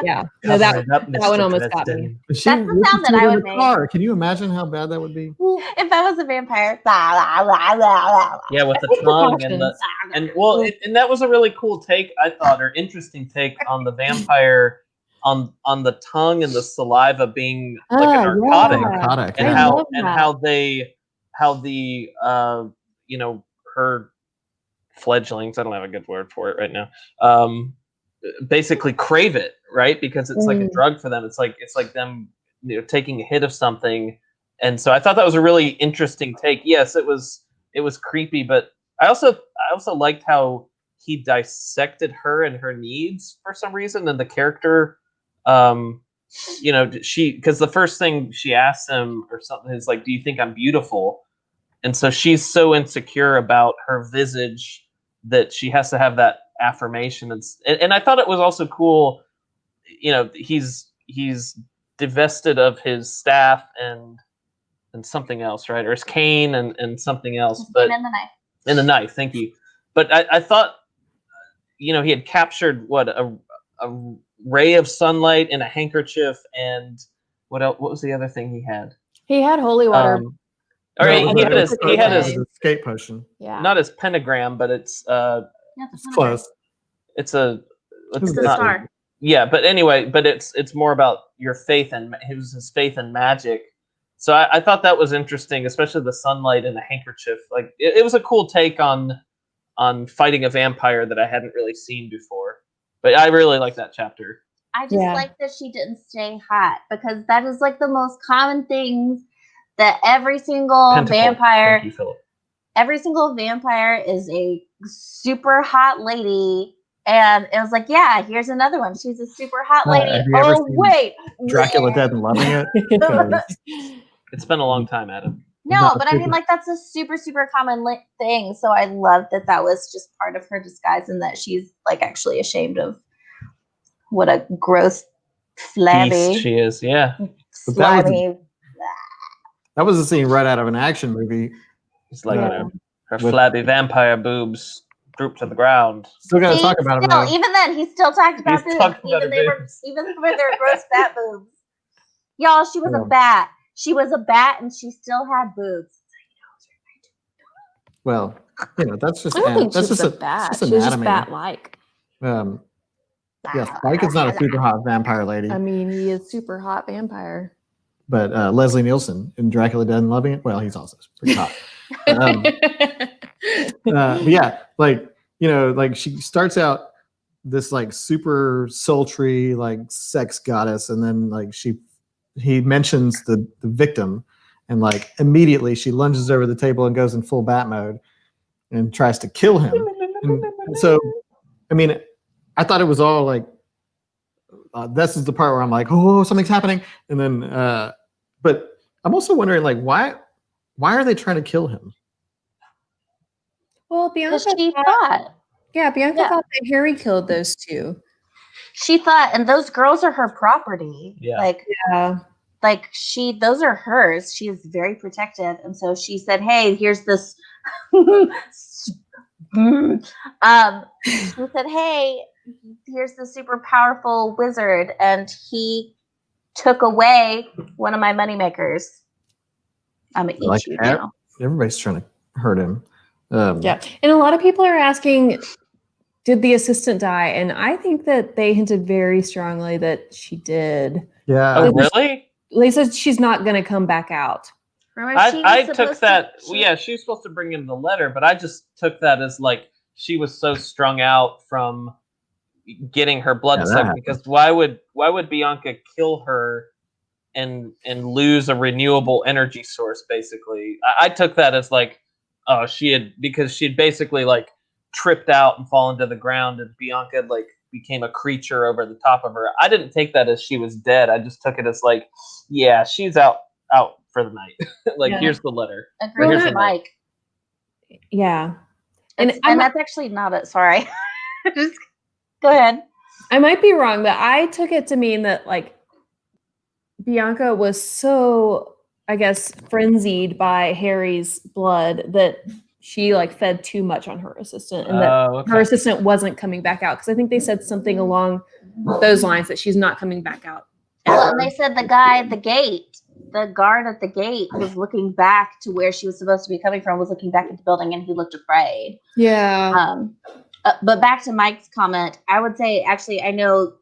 Yeah. No, that one almost got me. She That's the listens sound that to it I in would the make. car. Can you imagine how bad that would be? If I was a vampire. Yeah, with the tongue and that was a really cool take, I thought, or interesting take on the vampire, on the tongue and the saliva being like a narcotic, Narcotic. and Yeah. how the her fledglings, I don't have a good word for it right now, basically crave it, right? Because it's like a drug for them. It's like them, taking a hit of something. And so I thought that was a really interesting take. Yes, it was creepy, but I also liked how he dissected her and her needs for some reason. And the character, because the first thing she asks him or something is like, "Do you think I'm beautiful?" And so she's so insecure about her visage that she has to have that affirmation. And I thought it was also cool, he's divested of his staff and something else, right? Or his cane and something else. But And the knife. the knife, thank you. But I thought, he had captured a ray of sunlight in a handkerchief, and what else? What was the other thing he had? He had holy water. All right, No, he had his his escape potion. Yeah. not his pentagram, but it's It's close. it's a It's a not- star. Yeah, but anyway, but it's more about your faith, and his faith in magic. So I thought that was interesting, especially the sunlight and the handkerchief. Like it was a cool take on fighting a vampire that I hadn't really seen before. But I really like that chapter. I just like that she didn't stay hot, because that is like the most common things that every single Pentacle. vampire, Thank you, Philip. every single vampire is a super hot lady. And it was like, yeah, here's another one. She's a super hot lady. Have you ever Oh, seen wait. Dracula Dead and Loving It? Because It's been a long time, Adam. No, Not but I mean, super- like, that's a super, super common thing. So I love that was just part of her disguise, and that she's like actually ashamed of what a gross, flabby, Beast she is, yeah. But that was- slimy. that was a scene right out of an action movie. It's like Yeah. her With- flabby vampire boobs droop to the ground. Still got to See, talk about him still, though. even then, he still talked about He's boobs, talking about even her boobs. even when they were gross fat boobs. Y'all, she was Yeah. a bat. She was a bat, and she still had boobs. Well, that's just I don't think that's she was just a bat. just She was just anatomy. bat-like. Yeah, Spike is not a super hot vampire lady, I mean, he is super hot vampire. but Leslie Nielsen in Dracula Dead and Loving It. Well, he's also pretty hot. But yeah, like like she starts out this like super sultry like sex goddess, and then like he mentions the victim, and like immediately she lunges over the table and goes in full bat mode and tries to kill him. And so, I mean, I thought it was all like this is the part where I'm like, oh, something's happening, and then but I'm also wondering like why are they trying to kill him? Well, Bianca Because she thought, thought. Bianca Yeah. thought that Harry killed those two. She thought, and those girls are her property. Yeah. Yeah. Like those are hers. She is very protective. And so she said, hey, here's this. She said, hey, here's the super powerful wizard. And he took away one of my moneymakers. I'm going to eat Like you now. Everybody's trying to hurt him. Yeah. And a lot of people are asking, did the assistant die? And I think that they hinted very strongly that she did. Yeah. Oh, really? They said she's not going to come back out. Remember, she was I took supposed that. to- Yeah, she was supposed to bring in the letter, but I just took that as like she was so strung out from getting her blood Yeah, that sucked. happened. Because why would Bianca kill her and lose a renewable energy source? Basically, I took that as like, oh, because she had basically like tripped out and fallen to the ground, and Bianca like became a creature over the top of her. I didn't take that as she was dead. I just took it as like, yeah, she's out for the night. Like, Yeah. here's the letter. Agree Here's with the Mike. Yeah. And, And that's actually not it. Sorry. Just go ahead. I might be wrong, but I took it to mean that like Bianca was so, I guess, frenzied by Harry's blood that she like fed too much on her assistant, and that Okay. her assistant wasn't coming back out. Because I think they said something along those lines that she's not coming back out. Well, and they said the guy at the gate, the guard at the gate, was looking back to where she was supposed to be coming from, was looking back at the building, and he looked afraid. Yeah. But back to Mike's comment, I would say, actually, I know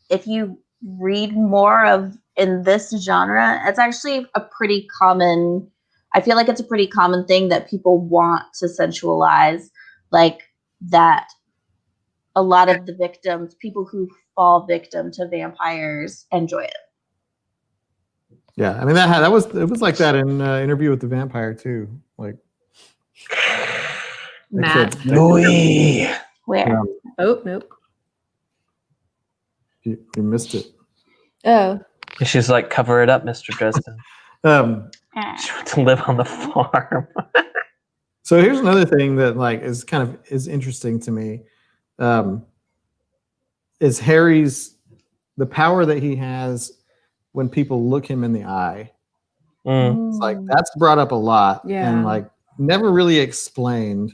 if you read more of in this genre, it's actually a pretty common, I feel like it's a pretty common thing that people want to sensualize, like that a lot of the victims, people who fall victim to vampires, enjoy it. Yeah, I mean it was like that in Interview with the Vampire too. Like Matt. Louis. Where? Oh, nope. you missed it. Oh. She's like, cover it up, Mr. Dresden. She wants to live on the farm. So here's another thing that like is interesting to me. Is Harry's the power that he has when people look him in the eye. Mm. It's like that's brought up a lot Yeah. and like never really explained,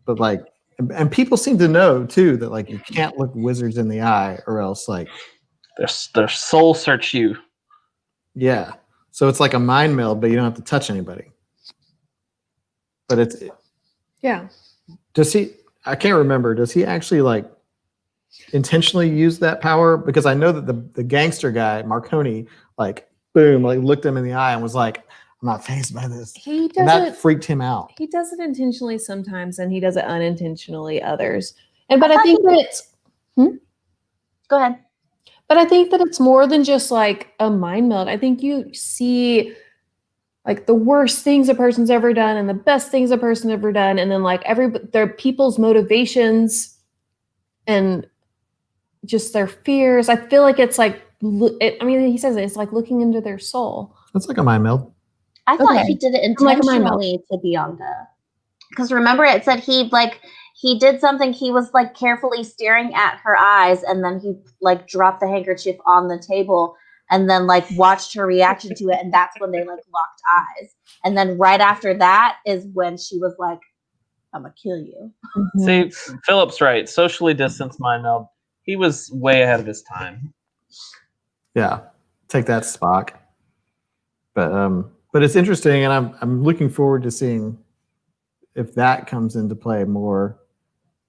but like and people seem to know too that like you can't look wizards in the eye or else like Their soul search you. yeah. So it's like a mind meld, but you don't have to touch anybody. But Yeah. does he? I can't remember. Does he actually like intentionally use that power? Because I know that the gangster guy Marconi like boom like looked him in the eye and was like, "I'm not fazed by this," He and does that it. freaked him out. He does it intentionally sometimes, and he does it unintentionally others. But I thought think he that it's. Go ahead. But I think that it's more than just like a mind meld. I think you see like the worst things a person's ever done and the best things a person's ever done, and then like their people's motivations and just their fears. I feel like it's like I mean, he says it's like looking into their soul. That's like a mind meld. I thought Okay. he did it Like a mind meld. intentionally to Bianca. Because remember, it said he did something. He was like carefully staring at her eyes, and then he like dropped the handkerchief on the table, and then like watched her reaction to it, and that's when they like locked eyes. And then right after that is when she was like, "I'm gonna kill you." See, Philip's right. Socially distanced mind meld. He was way ahead of his time. Yeah, take that, Spock. But it's interesting, and I'm looking forward to seeing if that comes into play more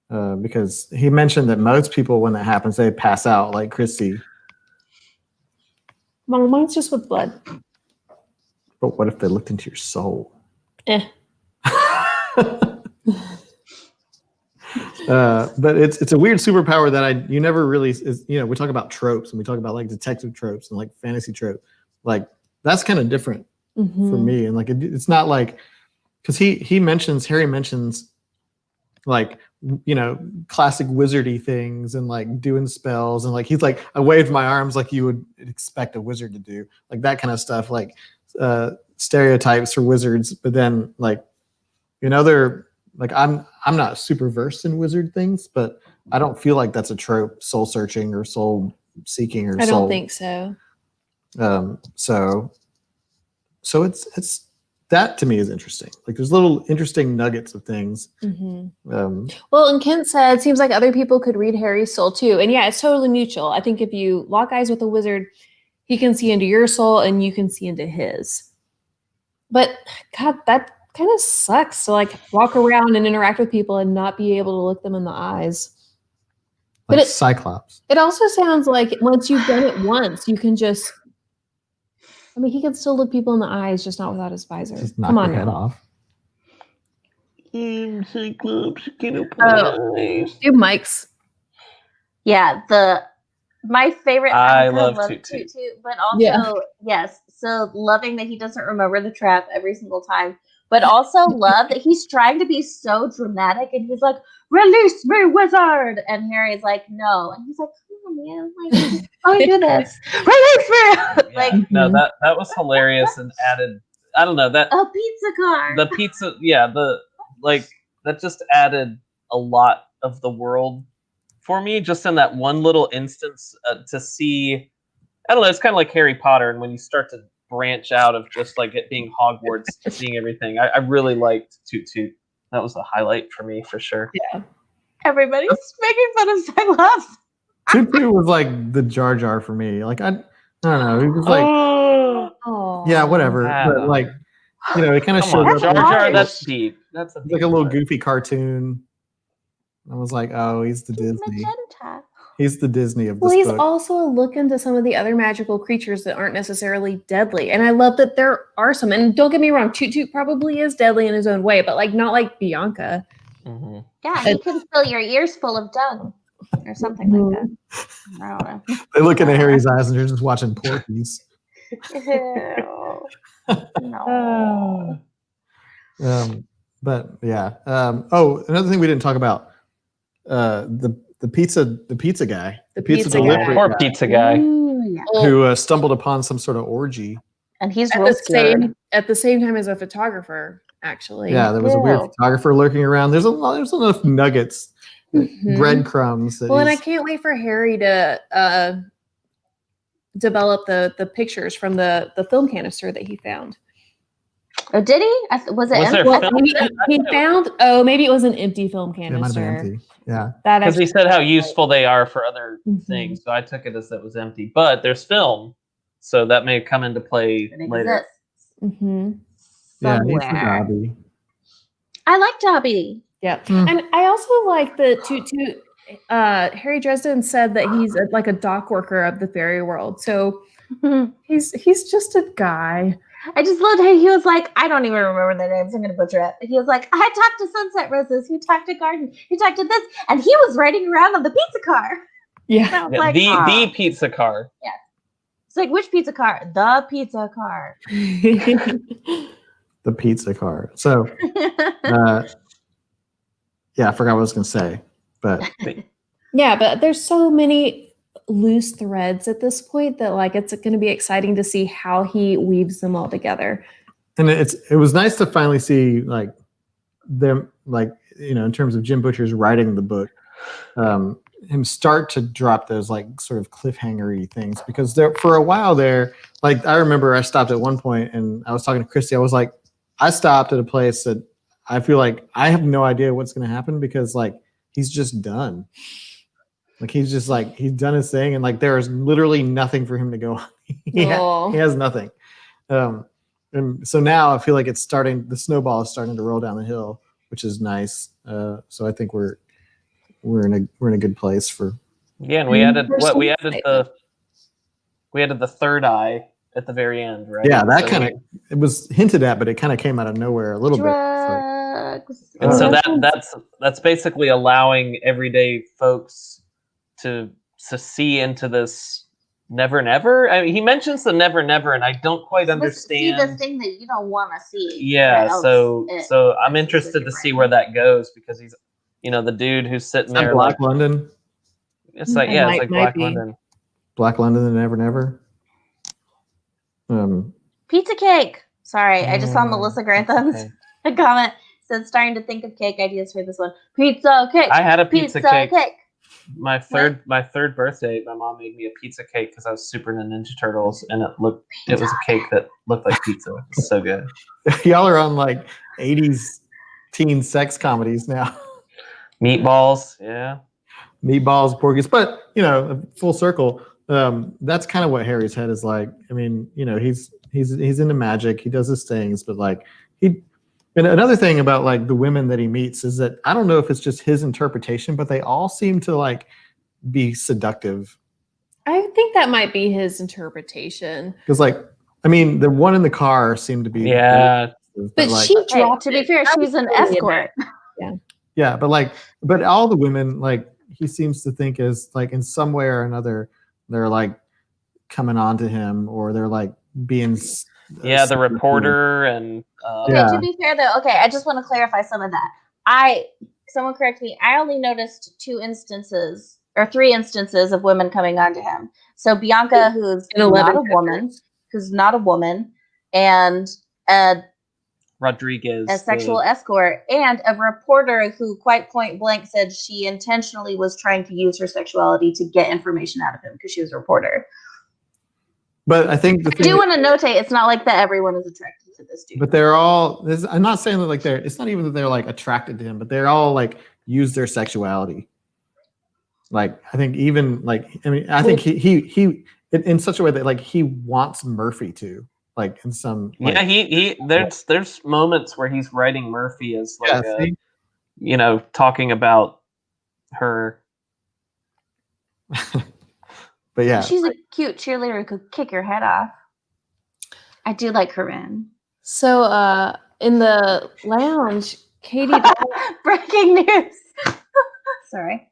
because he mentioned that most people, when that happens, they pass out, like Christy. Well, mine's just with blood. But what if they looked into your soul? But it's a weird superpower that you never really we talk about tropes and we talk about like detective tropes and like fantasy tropes, like that's kind of different for me, and like it's not like, because Harry mentions like classic wizardy things and like doing spells, and like he's like, I waved my arms like you would expect a wizard to do, like that kind of stuff, like stereotypes for wizards. But then like they're like, I'm not super versed in wizard things, but I don't feel like that's a trope, soul searching or soul seeking or I soul. don't think so. So it's that to me is interesting. Like there's little interesting nuggets of things. Well, and Kent said, it seems like other people could read Harry's soul too. And yeah, it's totally mutual. I think if you lock eyes with a wizard, he can see into your soul and you can see into his. But God, that kind of sucks to like walk around and interact with people and not be able to look them in the eyes. Like but Cyclops. It also sounds like once you've done it once, you can just, I mean, he can still look people in the eyes, just not without his visor. Just knock Come on your head now. off. Cyclops, get up Do Mike's. Yeah, my favorite. I kinda love Toot Toot. but also yes. So loving that he doesn't remember the trap every single time, but also love that he's trying to be so dramatic and he's like, "Release me, wizard!" And Harry's like, "No," and he's like, "Come on, man, like, how do you do this? Release me!" Like, No, that was hilarious and added. I don't know that a pizza car. the pizza, yeah, that just added a lot of the world for me, just in that one little instance, to see. I don't know, it's kind of like Harry Potter, and when you start to branch out of just like it being Hogwarts, seeing everything, I really liked Toot Toot. That was a highlight for me for sure. Yeah. Everybody's making fun of Cyclops. Toot Toot was like the Jar Jar for me. Like I don't know, he was like, yeah, whatever. But like, it kind of showed up. Jar Like, Jar, that's deep. That's like a little goofy cartoon. I was like, oh, he's the Disney. Magenta. He's the Disney of this Well, he's book. also a look into some of the other magical creatures that aren't necessarily deadly. And I love that there are some. And don't get me wrong, Toot Toot probably is deadly in his own way, but like not like Bianca. Mm-hmm. Yeah, he can fill your ears full of dung or something like that. I don't know. They look into Harry's eyes and they're just watching Porky's. Ew. No. But yeah. Another thing we didn't talk about. The pizza guy. The pizza guy. delivery Poor guy pizza guy. Ooh, yeah. who stumbled upon some sort of orgy. And he's At real the scared. at the same time as a photographer, actually. Yeah, there was a weird Ew. photographer lurking around. There's enough nuggets, Mhm. breadcrumbs. That Well, and I he's- can't wait for Harry to develop the pictures from the film canister that he found. Oh, did he? Was it Was there empty? Well, film? he found. Oh, maybe it was an empty film it might have been canister. empty. Yeah, That Because he actually, said how useful they are for other Mhm. things, so I took it as that was empty. But there's film, so that may come into play It later. exists Mhm. yeah, he's the somewhere. Dobby. I like Dobby. Yeah, Mm. and I also like the Toot Toot. Harry Dresden said that he's like a dock worker of the fairy world, so I he's just a guy. just loved how he was like, I don't even remember their names. I'm going to butcher it. But he was like, I talked to Sunset Roses. Who talked to Garden? Who talked to this? And he was riding around on the pizza car. And Yeah. I was Yeah, like, the "Aw." pizza car. It's like, which pizza car? The pizza car. The pizza car. So yeah, I forgot what I was gonna say, but Yeah, but there's so many loose threads at this point that like it's going to be exciting to see how he weaves them all together. and it was nice to finally see like them, like, in terms of Jim Butcher's writing the book, him start to drop those like sort of cliffhangery things, because there for a while there, like I remember I stopped at one point and I was talking to Christy. I was like, I stopped at a place that I feel like I have no idea what's going to happen, because like he's just done. Like he's just like, he's done his thing, and like there is literally nothing for him to go on. he Aw. has nothing. And so now I feel like the snowball is starting to roll down the hill, which is nice. So I think we're we're in a good place for. Yeah, and we added Personal we added statement. the third eye at the very end, right? Yeah, that So kind of it was hinted at, but it kind of came out of nowhere a little bit. It's like, Drugs. And Oh, so that that's basically allowing everyday folks to see into this never never. I mean, he mentions the never never, and I don't quite See understand. the thing that you don't want to see. Yeah, or else so it I'm messes interested with to your see brain. where that goes because he's, the dude who's sitting is that there Black like London, it's like It it's like might Black be. London. Black London, and Never Never. Pizza cake. Sorry, I just saw Melissa Grantham's Okay. comment. Said starting to think of cake ideas for this one. Pizza cake. I had a pizza cake. cake. My third birthday, my mom made me a pizza cake because I was super into Ninja Turtles, and it was a cake that looked like pizza. It was so good. Y'all are on like 80s teen sex comedies now. Meatballs, yeah. Meatballs, porkies, but full circle. That's kind of what Harry's head is like. I mean, he's into magic. He does his things, but like and another thing about like the women that he meets is that I don't know if it's just his interpretation, but they all seem to like be seductive. I think that might be his interpretation. Because like, I mean, the one in the car seemed to be Yeah. But like, she Hey, dropped to be it. fair, That she's was an totally escort. yeah, but all the women, like, he seems to think is like in some way or another they're like coming on to him, or they're like being the reporter and Okay, Yeah. to be fair though, I just want to clarify some of that. Someone correct me. I only noticed 3 instances of women coming on to him. So Bianca, who's In 11 not a woman, and a Rodriguez, sexual escort, and a reporter who quite point blank said she intentionally was trying to use her sexuality to get information out of him because she was a reporter. But I think I do want to notate it's not like that everyone is attracted to this dude. but they're all. I'm not saying that like they're. It's not even that they're like attracted to him, but they're all like use their sexuality. Like I think even like I think he in such a way that like he wants Murphy to like in some. Like, he there's moments where he's writing Murphy as like see? talking about her. But yeah, She's a cute cheerleader who could kick your head off. I do like Corinne. So in the lounge, Katie Breaking news. Sorry.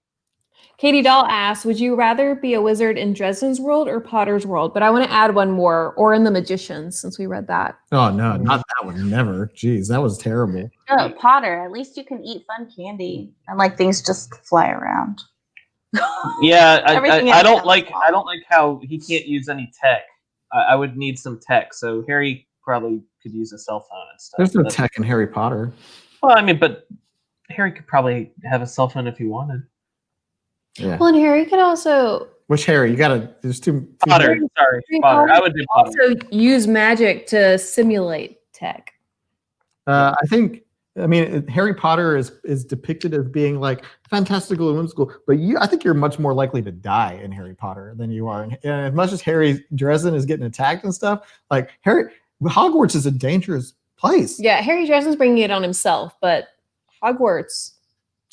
Katie Doll asked, would you rather be a wizard in Dresden's world or Potter's world? But I want to add one more, or in the Magicians, since we read that. oh no, not that one. Never. Jeez, that was terrible. No, Potter. At least you can eat fun candy and like things just fly around. Yeah, Everything I else don't sounds like small. I don't like how he can't use any tech. I would need some tech. So Harry probably could use a cell phone and stuff. There's no but- tech in Harry Potter. Well, I mean, but Harry could probably have a cell phone if he wanted. Yeah. Well, and Harry could also Which Harry? You gotta. There's two. Potter, Harry. sorry, Harry Potter. Potter I would do Potter. also use magic to simulate tech. I think. I mean, Harry Potter is depicted as being like fantastical and whimsical, but I think you're much more likely to die in Harry Potter than you are. As much as Harry Dresden is getting attacked and stuff, like Hogwarts is a dangerous place. Yeah, Harry Dresden's bringing it on himself, but Hogwarts.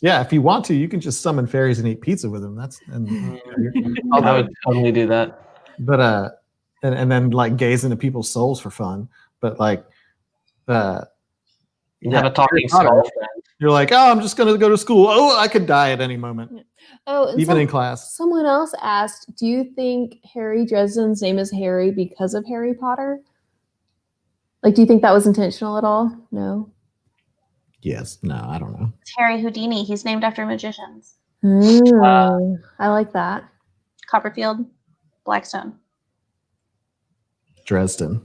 Yeah, if you want to, you can just summon fairies and eat pizza with them. I would totally do that. But and then like gaze into people's souls for fun. But like, You have a talking Harry Potter, skull friend. You're like, oh, I'm just gonna go to school. Oh, I could die at any moment, Oh, and even in class. someone else asked, do you think Harry Dresden's name is Harry because of Harry Potter? Like, do you think that was intentional at all? No. Yes. No, I don't know. It's Harry Houdini. He's named after magicians. I like that. Copperfield, Blackstone. Dresden.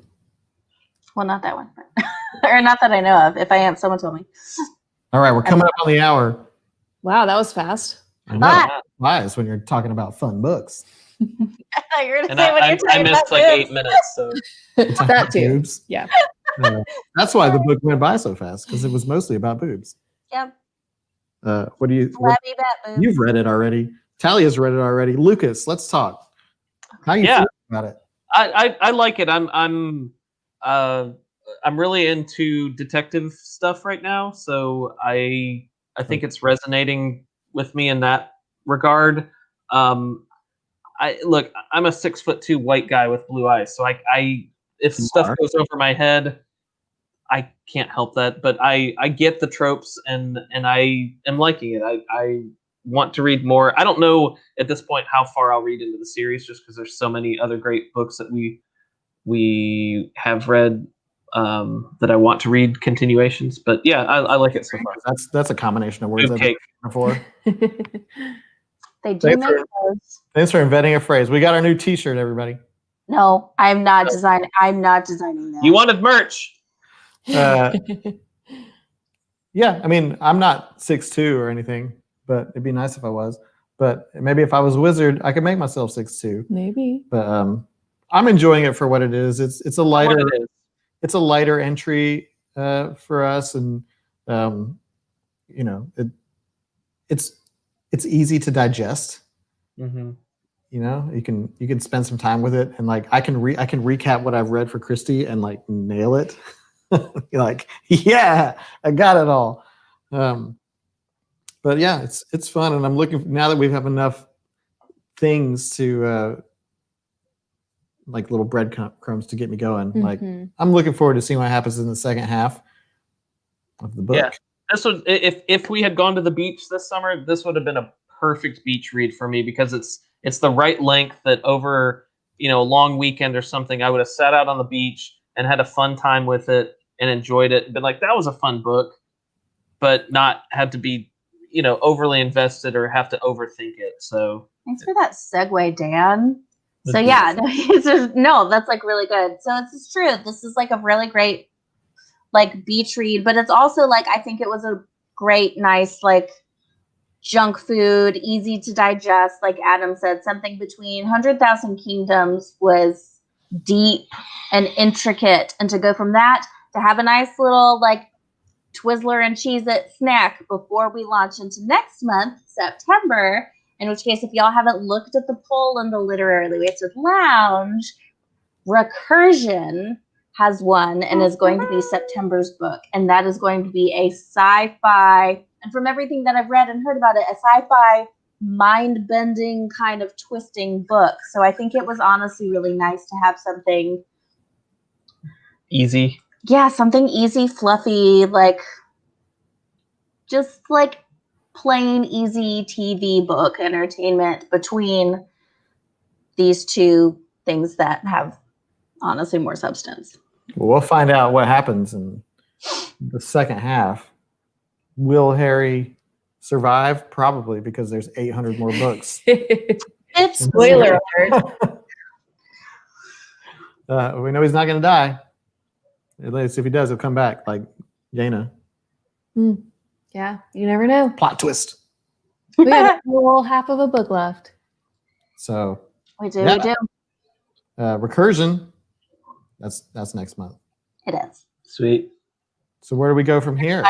Well, not that one, but or not that I know of. If I am, someone told me. All right, we're coming up on the hour. Wow, that was fast. I know. Ah. Lies when you're talking about fun books. I thought you were going to And say when I you're talking missed about like boobs. 8 minutes. So Talking That about too. boobs. Yeah. That's why the book went by so fast, because it was mostly about boobs. Yep. What do you? Flabby bat boobs. You've read it already. Talia's read it already. Lucas, let's talk. How you Yeah. feel about it? I like it. I'm really into detective stuff right now, so I think it's resonating with me in that regard. I'm a 6'2" white guy with blue eyes, so I if You stuff are. goes over my head, I can't help that. But I get the tropes, and I am liking it. I want to read more. I don't know at this point how far I'll read into the series, just because there's so many other great books that we have read, that I want to read continuations. But yeah, I like it so far. That's a combination of words Good I've been cake. looking for. They do Thanks make for- those. Thanks for inventing a phrase. We got our new T-shirt, everybody. No, I'm not No. designing. I'm not designing that. You wanted merch. Yeah, I mean, I'm not 6'2" or anything, but it'd be nice if I was. But maybe if I was a wizard, I could make myself 6'2". Maybe. But I'm enjoying it for what it is. It's a lighter What it is. it's a lighter entry for us, and you know, it's easy to digest. Mm-hmm. You know, you can spend some time with it, and like I can recap what I've read for Christy and like nail it. You're like, yeah, I got it all. But yeah, it's fun, and I'm looking now that we have enough things to like little breadcrumbs to get me going. Like Mhm. I'm looking forward to seeing what happens in the second half of the book. Yeah. This would, if we had gone to the beach this summer, this would have been a perfect beach read for me, because it's the right length that over, a long weekend or something, I would have sat out on the beach and had a fun time with it and enjoyed it. Been like, that was a fun book, but not had to be, overly invested or have to overthink it. So Thanks for that segue, Dan. So Thank yeah, no, that's like really good. So it's true. This is like a really great like beach read, but it's also like I think it was a great, nice like junk food, easy to digest. Like Adam said, something between 100,000 Kingdoms was deep and intricate, and to go from that to have a nice little like Twizzler and Cheez-It snack before we launch into next month, September. In which case, if y'all haven't looked at the poll in the Literarily Wasted Lounge, Recursion has won and is going to be September's book. And that is going to be a sci-fi, and from everything that I've read and heard about it, a sci-fi mind-bending kind of twisting book. So I think it was honestly really nice to have something easy. Yeah, something easy, fluffy, like just like plain easy TV book entertainment between these two things that have honestly more substance. Well, we'll find out what happens in the second half. Will Harry survive? Probably, because there's 800 more books. It's Spoiler alert. We know he's not going to die. At least if he does, he'll come back like Jaina. Yeah, you never know. Plot twist. We have a whole half of a book left. So we do. Recursion. That's next month. It is. Sweet. So where do we go from here?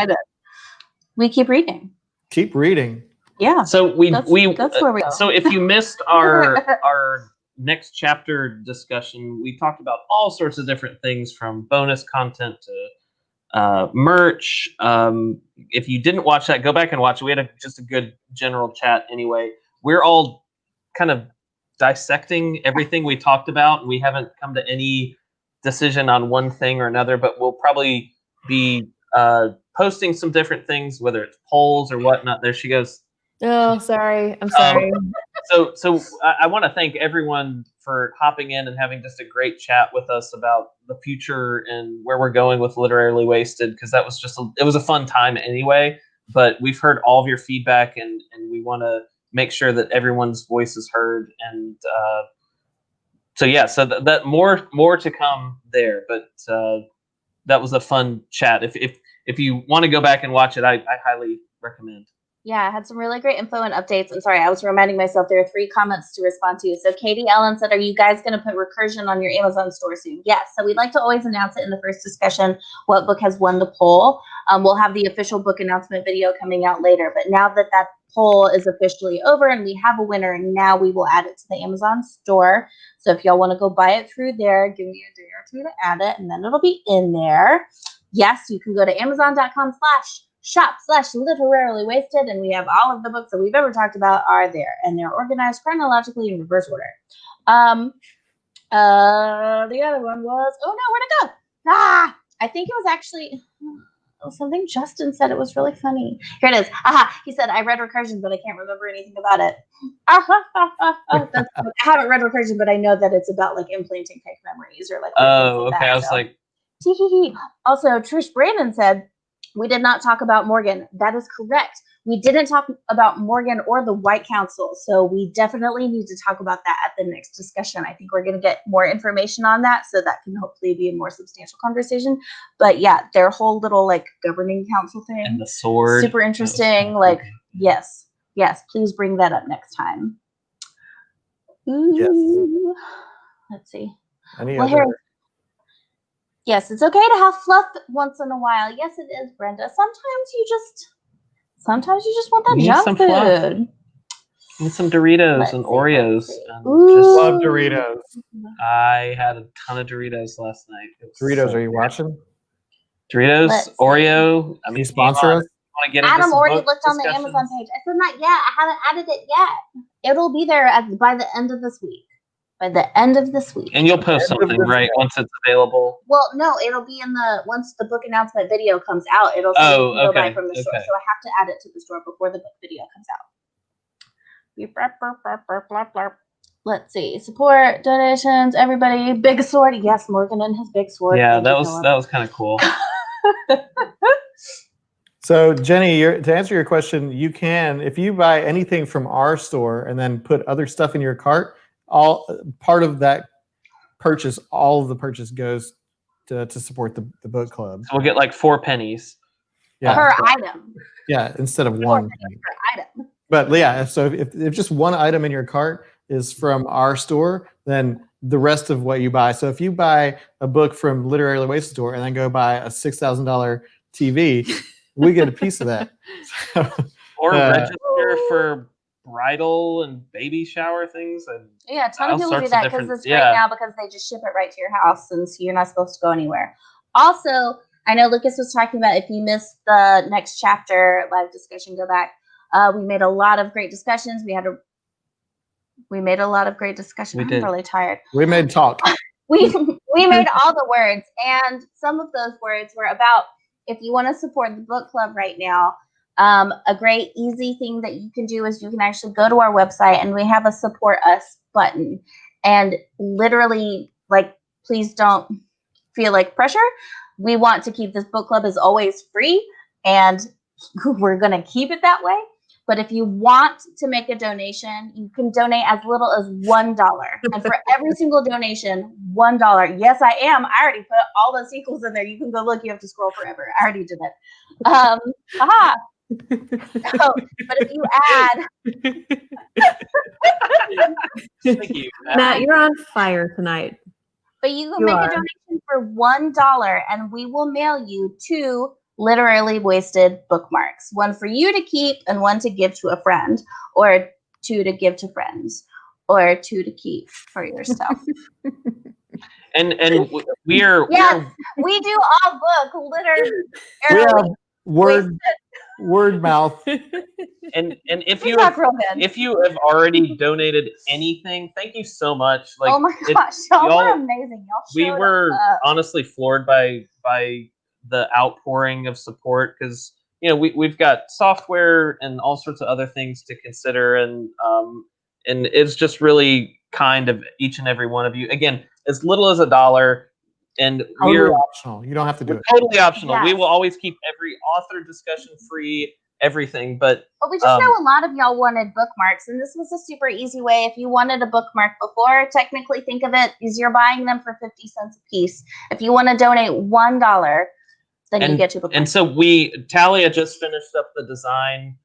We keep reading. Keep reading. Yeah. So that's where we go. So if you missed our next chapter discussion, we talked about all sorts of different things, from bonus content to merch. If you didn't watch that, go back and watch it. We had just a good general chat anyway. We're all kind of dissecting everything we talked about, and we haven't come to any decision on one thing or another, but we'll probably be posting some different things, whether it's polls or whatnot. There she goes. Oh, sorry. I'm sorry. So I want to thank everyone for hopping in and having just a great chat with us about the future and where we're going with Literarily Wasted, because that was it was a fun time anyway. But we've heard all of your feedback, and we want to make sure that everyone's voice is heard. And so that more to come there. But that was a fun chat. If you want to go back and watch it, I highly recommend. Yeah, I had some really great info and updates. And sorry, I was reminding myself there are 3 comments to respond to. So Katie Ellen said, are you guys going to put Recursion on your Amazon store soon? Yes. So we'd like to always announce it in the first discussion, what book has won the poll. We'll have the official book announcement video coming out later. But now that poll is officially over and we have a winner, now we will add it to the Amazon store. So if y'all want to go buy it through there, give me a day or two to add it, and then it'll be in there. Yes, you can go to amazon.com/shop shop/literarily wasted, and we have all of the books that we've ever talked about are there, and they're organized chronologically in reverse order. The other one was, oh no, where'd it go? I think it was actually something Justin said. It was really funny. Here it is. He said, I read Recursion, but I can't remember anything about it. I haven't read Recursion, but I know that it's about like implanting fake memories or like. Oh, okay. I was like. Also, Trish Brandon said, we did not talk about Morgan. That is correct. We didn't talk about Morgan or the White Council, so we definitely need to talk about that at the next discussion. I think we're going to get more information on that, so that can hopefully be a more substantial conversation. But yeah, their whole little like governing council thing. And the sword. Super interesting. Like, yes, please bring that up next time. Ooh. Yes. Let's see. Yes, it's okay to have fluff once in a while. Yes, it is, Brenda. Sometimes you just want that junk food. Need some Doritos and Oreos. Love Doritos. I had a ton of Doritos last night. Doritos, are you watching? Doritos, Oreo. I mean, sponsor us. Adam already looked on the Amazon page. I said not yet. I haven't added it yet. It'll be there by the end of this week. And you'll post something, right, once it's available? Well, no, it'll be once the book announcement video comes out, it'll go buy from the store. So I have to add it to the store before the book video comes out. Let's see. Support, donations, everybody. Big sword. Yes, Morgan and his big sword. Yeah, that was kind of cool. So, Jenny, to answer your question, you can, if you buy anything from our store and then put other stuff in your cart, all part of that purchase, all of the purchase goes to support the book club. So we'll get like 4 pennies per item. Yeah, instead of 1 penny per item. But yeah, so if just one item in your cart is from our store, then the rest of what you buy. So if you buy a book from Literarily Wasted store and then go buy a $6,000 TV, we get a piece of that. Or register for bridal and baby shower things, and a ton of people do that because it's great now because they just ship it right to your house, and so you're not supposed to go anywhere. Also, I know Lucas was talking about if you missed the next chapter live discussion, go back. We made a lot of great discussions. We made a lot of great discussions. I'm really tired. We made talk. we made all the words, and some of those words were about if you want to support the book club right now. A great easy thing that you can do is you can actually go to our website and we have a support us button, and literally, like, please don't feel like pressure. We want to keep this book club as always free, and we're going to keep it that way. But if you want to make a donation, you can donate as little as $1. And for every single donation, $1. Yes, I am. I already put all those equals in there. You can go look. You have to scroll forever. I already did that. But if you add, thank you, Matt, you're on fire tonight. But you can make a donation for $1, and we will mail you 2 Literally Wasted bookmarks. 1 for you to keep, and 1 to give to a friend, or 2 to give to friends, or 2 to keep for yourself. and we are we do all book literally. Word mouth. And if you have already donated anything, thank you so much. Like, oh my gosh, y'all were amazing. We were honestly floored by the outpouring of support, because we've got software and all sorts of other things to consider, and it's just really kind of each and every one of you. Again, as little as $1. And we're optional. You don't have to do it. Totally optional. Yes. We will always keep every author discussion free, everything. But we just know a lot of y'all wanted bookmarks, and this was a super easy way. If you wanted a bookmark before, technically think of it as you're buying them for 50 cents a piece. If you want to donate $1, then you get your bookmark. And so Talia just finished up the design.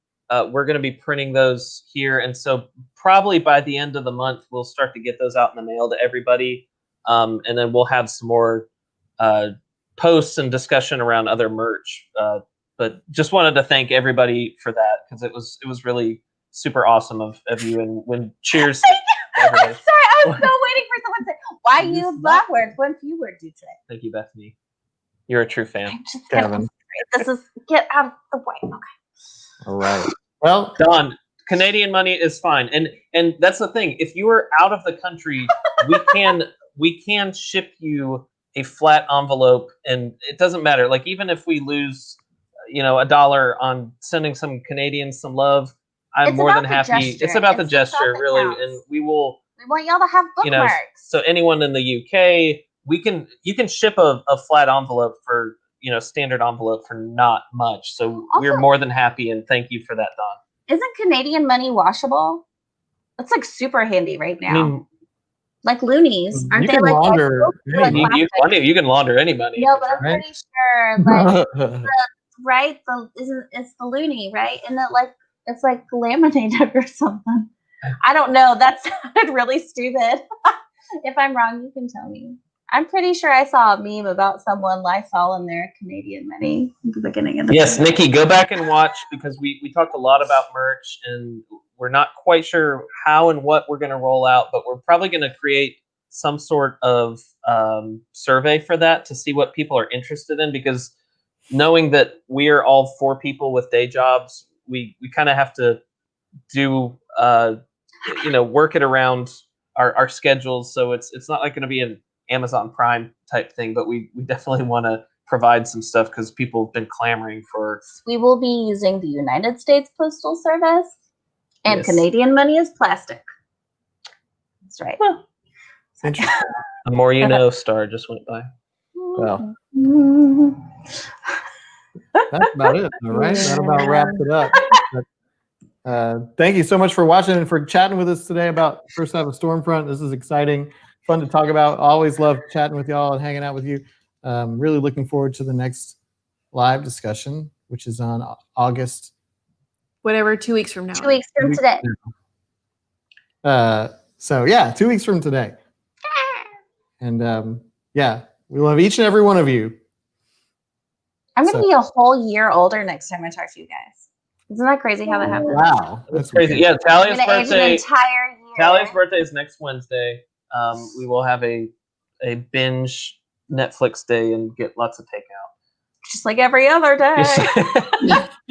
We're going to be printing those here, and so probably by the end of the month, we'll start to get those out in the mail to everybody. And then we'll have some more posts and discussion around other merch. But just wanted to thank everybody for that, because it was really super awesome of you. And when cheers. I'm sorry, I was still waiting for someone to say, why use black words when few words do today? Thank you, Bethany. You're a true fan. Kevin. Get out of the way. Okay. All right. Well, Don, Canadian money is fine, and that's the thing. If you are out of the country, we can ship you a flat envelope, and it doesn't matter. Like even if we lose, $1 on sending some Canadians some love, I'm It's more than about the happy. gesture. It's about the It's the thought gesture, that really, counts. and we will. We want y'all to have bookmarks. So anyone in the UK, you can ship a flat envelope for standard envelope for not much. So we're Also- more than happy, and thank you for that, Don. Isn't Canadian money washable? That's like super handy right now. I mean, like loonies, aren't you they can like launder like any plastic? you can launder any money. No, but I'm right? pretty sure like right it's the loony, right? And that like it's like laminated or something. I don't know. That sounded really stupid. If I'm wrong, you can tell me. I'm pretty sure I saw a meme about someone Lysol in their Canadian money at the beginning of the Yes, pandemic. Nikki, go back and watch because we talked a lot about merch and we're not quite sure how and what we're going to roll out, but we're probably going to create some sort of survey for that to see what people are interested in, because knowing that we are all 4 people with day jobs, we kind of have to do work it around our schedules, so it's not like going to be an Amazon Prime type thing, but we definitely want to provide some stuff because people have been clamoring for. We will be using the United States Postal Service, and Yes. Canadian money is plastic. That's right. Interesting. The more you know, Star just went by. Well, that's about it. All right. That about wraps it up. But, thank you so much for watching and for chatting with us today about First Half of Stormfront. This is exciting, fun to talk about. Always love chatting with y'all and hanging out with you. Really looking forward to the next live discussion, which is on August. Whatever, 2 weeks from now. 2 weeks from today. So yeah, 2 weeks from today. And yeah, we love each and every one of you. I'm going to be a whole year older next time I talk to you guys. Isn't that crazy how that happens? Wow, That's crazy. Yeah, I'm Talia's going to age an birthday. entire year. Talia's birthday is next Wednesday. We will have a binge Netflix day and get lots of takeout. Just like every other day.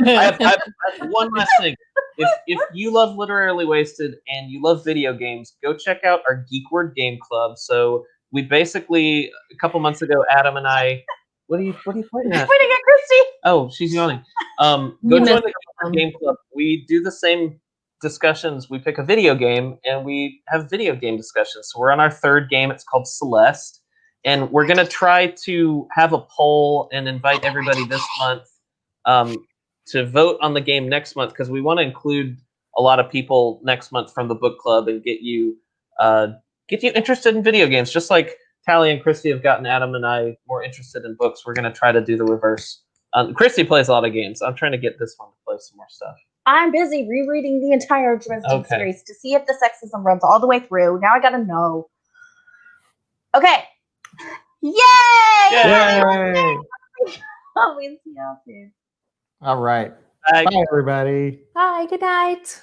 I have one last thing. If you love Literally Wasted and you love video games, go check out our Geek Word Game Club. So we basically a couple months ago, Adam and I. What are you pointing at? Pointing at Christy. Oh, she's yawning. Go join the Geek Word Game Club. We do the same discussions. We pick a video game and we have video game discussions. So we're on our 3rd game. It's called Celeste. And we're going to try to have a poll and invite everybody this month to vote on the game next month, because we want to include a lot of people next month from the book club and get you interested in video games. Just like Talia and Christy have gotten Adam and I more interested in books, we're going to try to do the reverse. Christy plays a lot of games. I'm trying to get this one to play some more stuff. I'm busy rereading the entire Dresden series to see if the sexism runs all the way through. Now I gotta know. Okay. Yay! Yay! Oh, we see y'all soon. All right. Bye. Bye, everybody. Bye. Good night.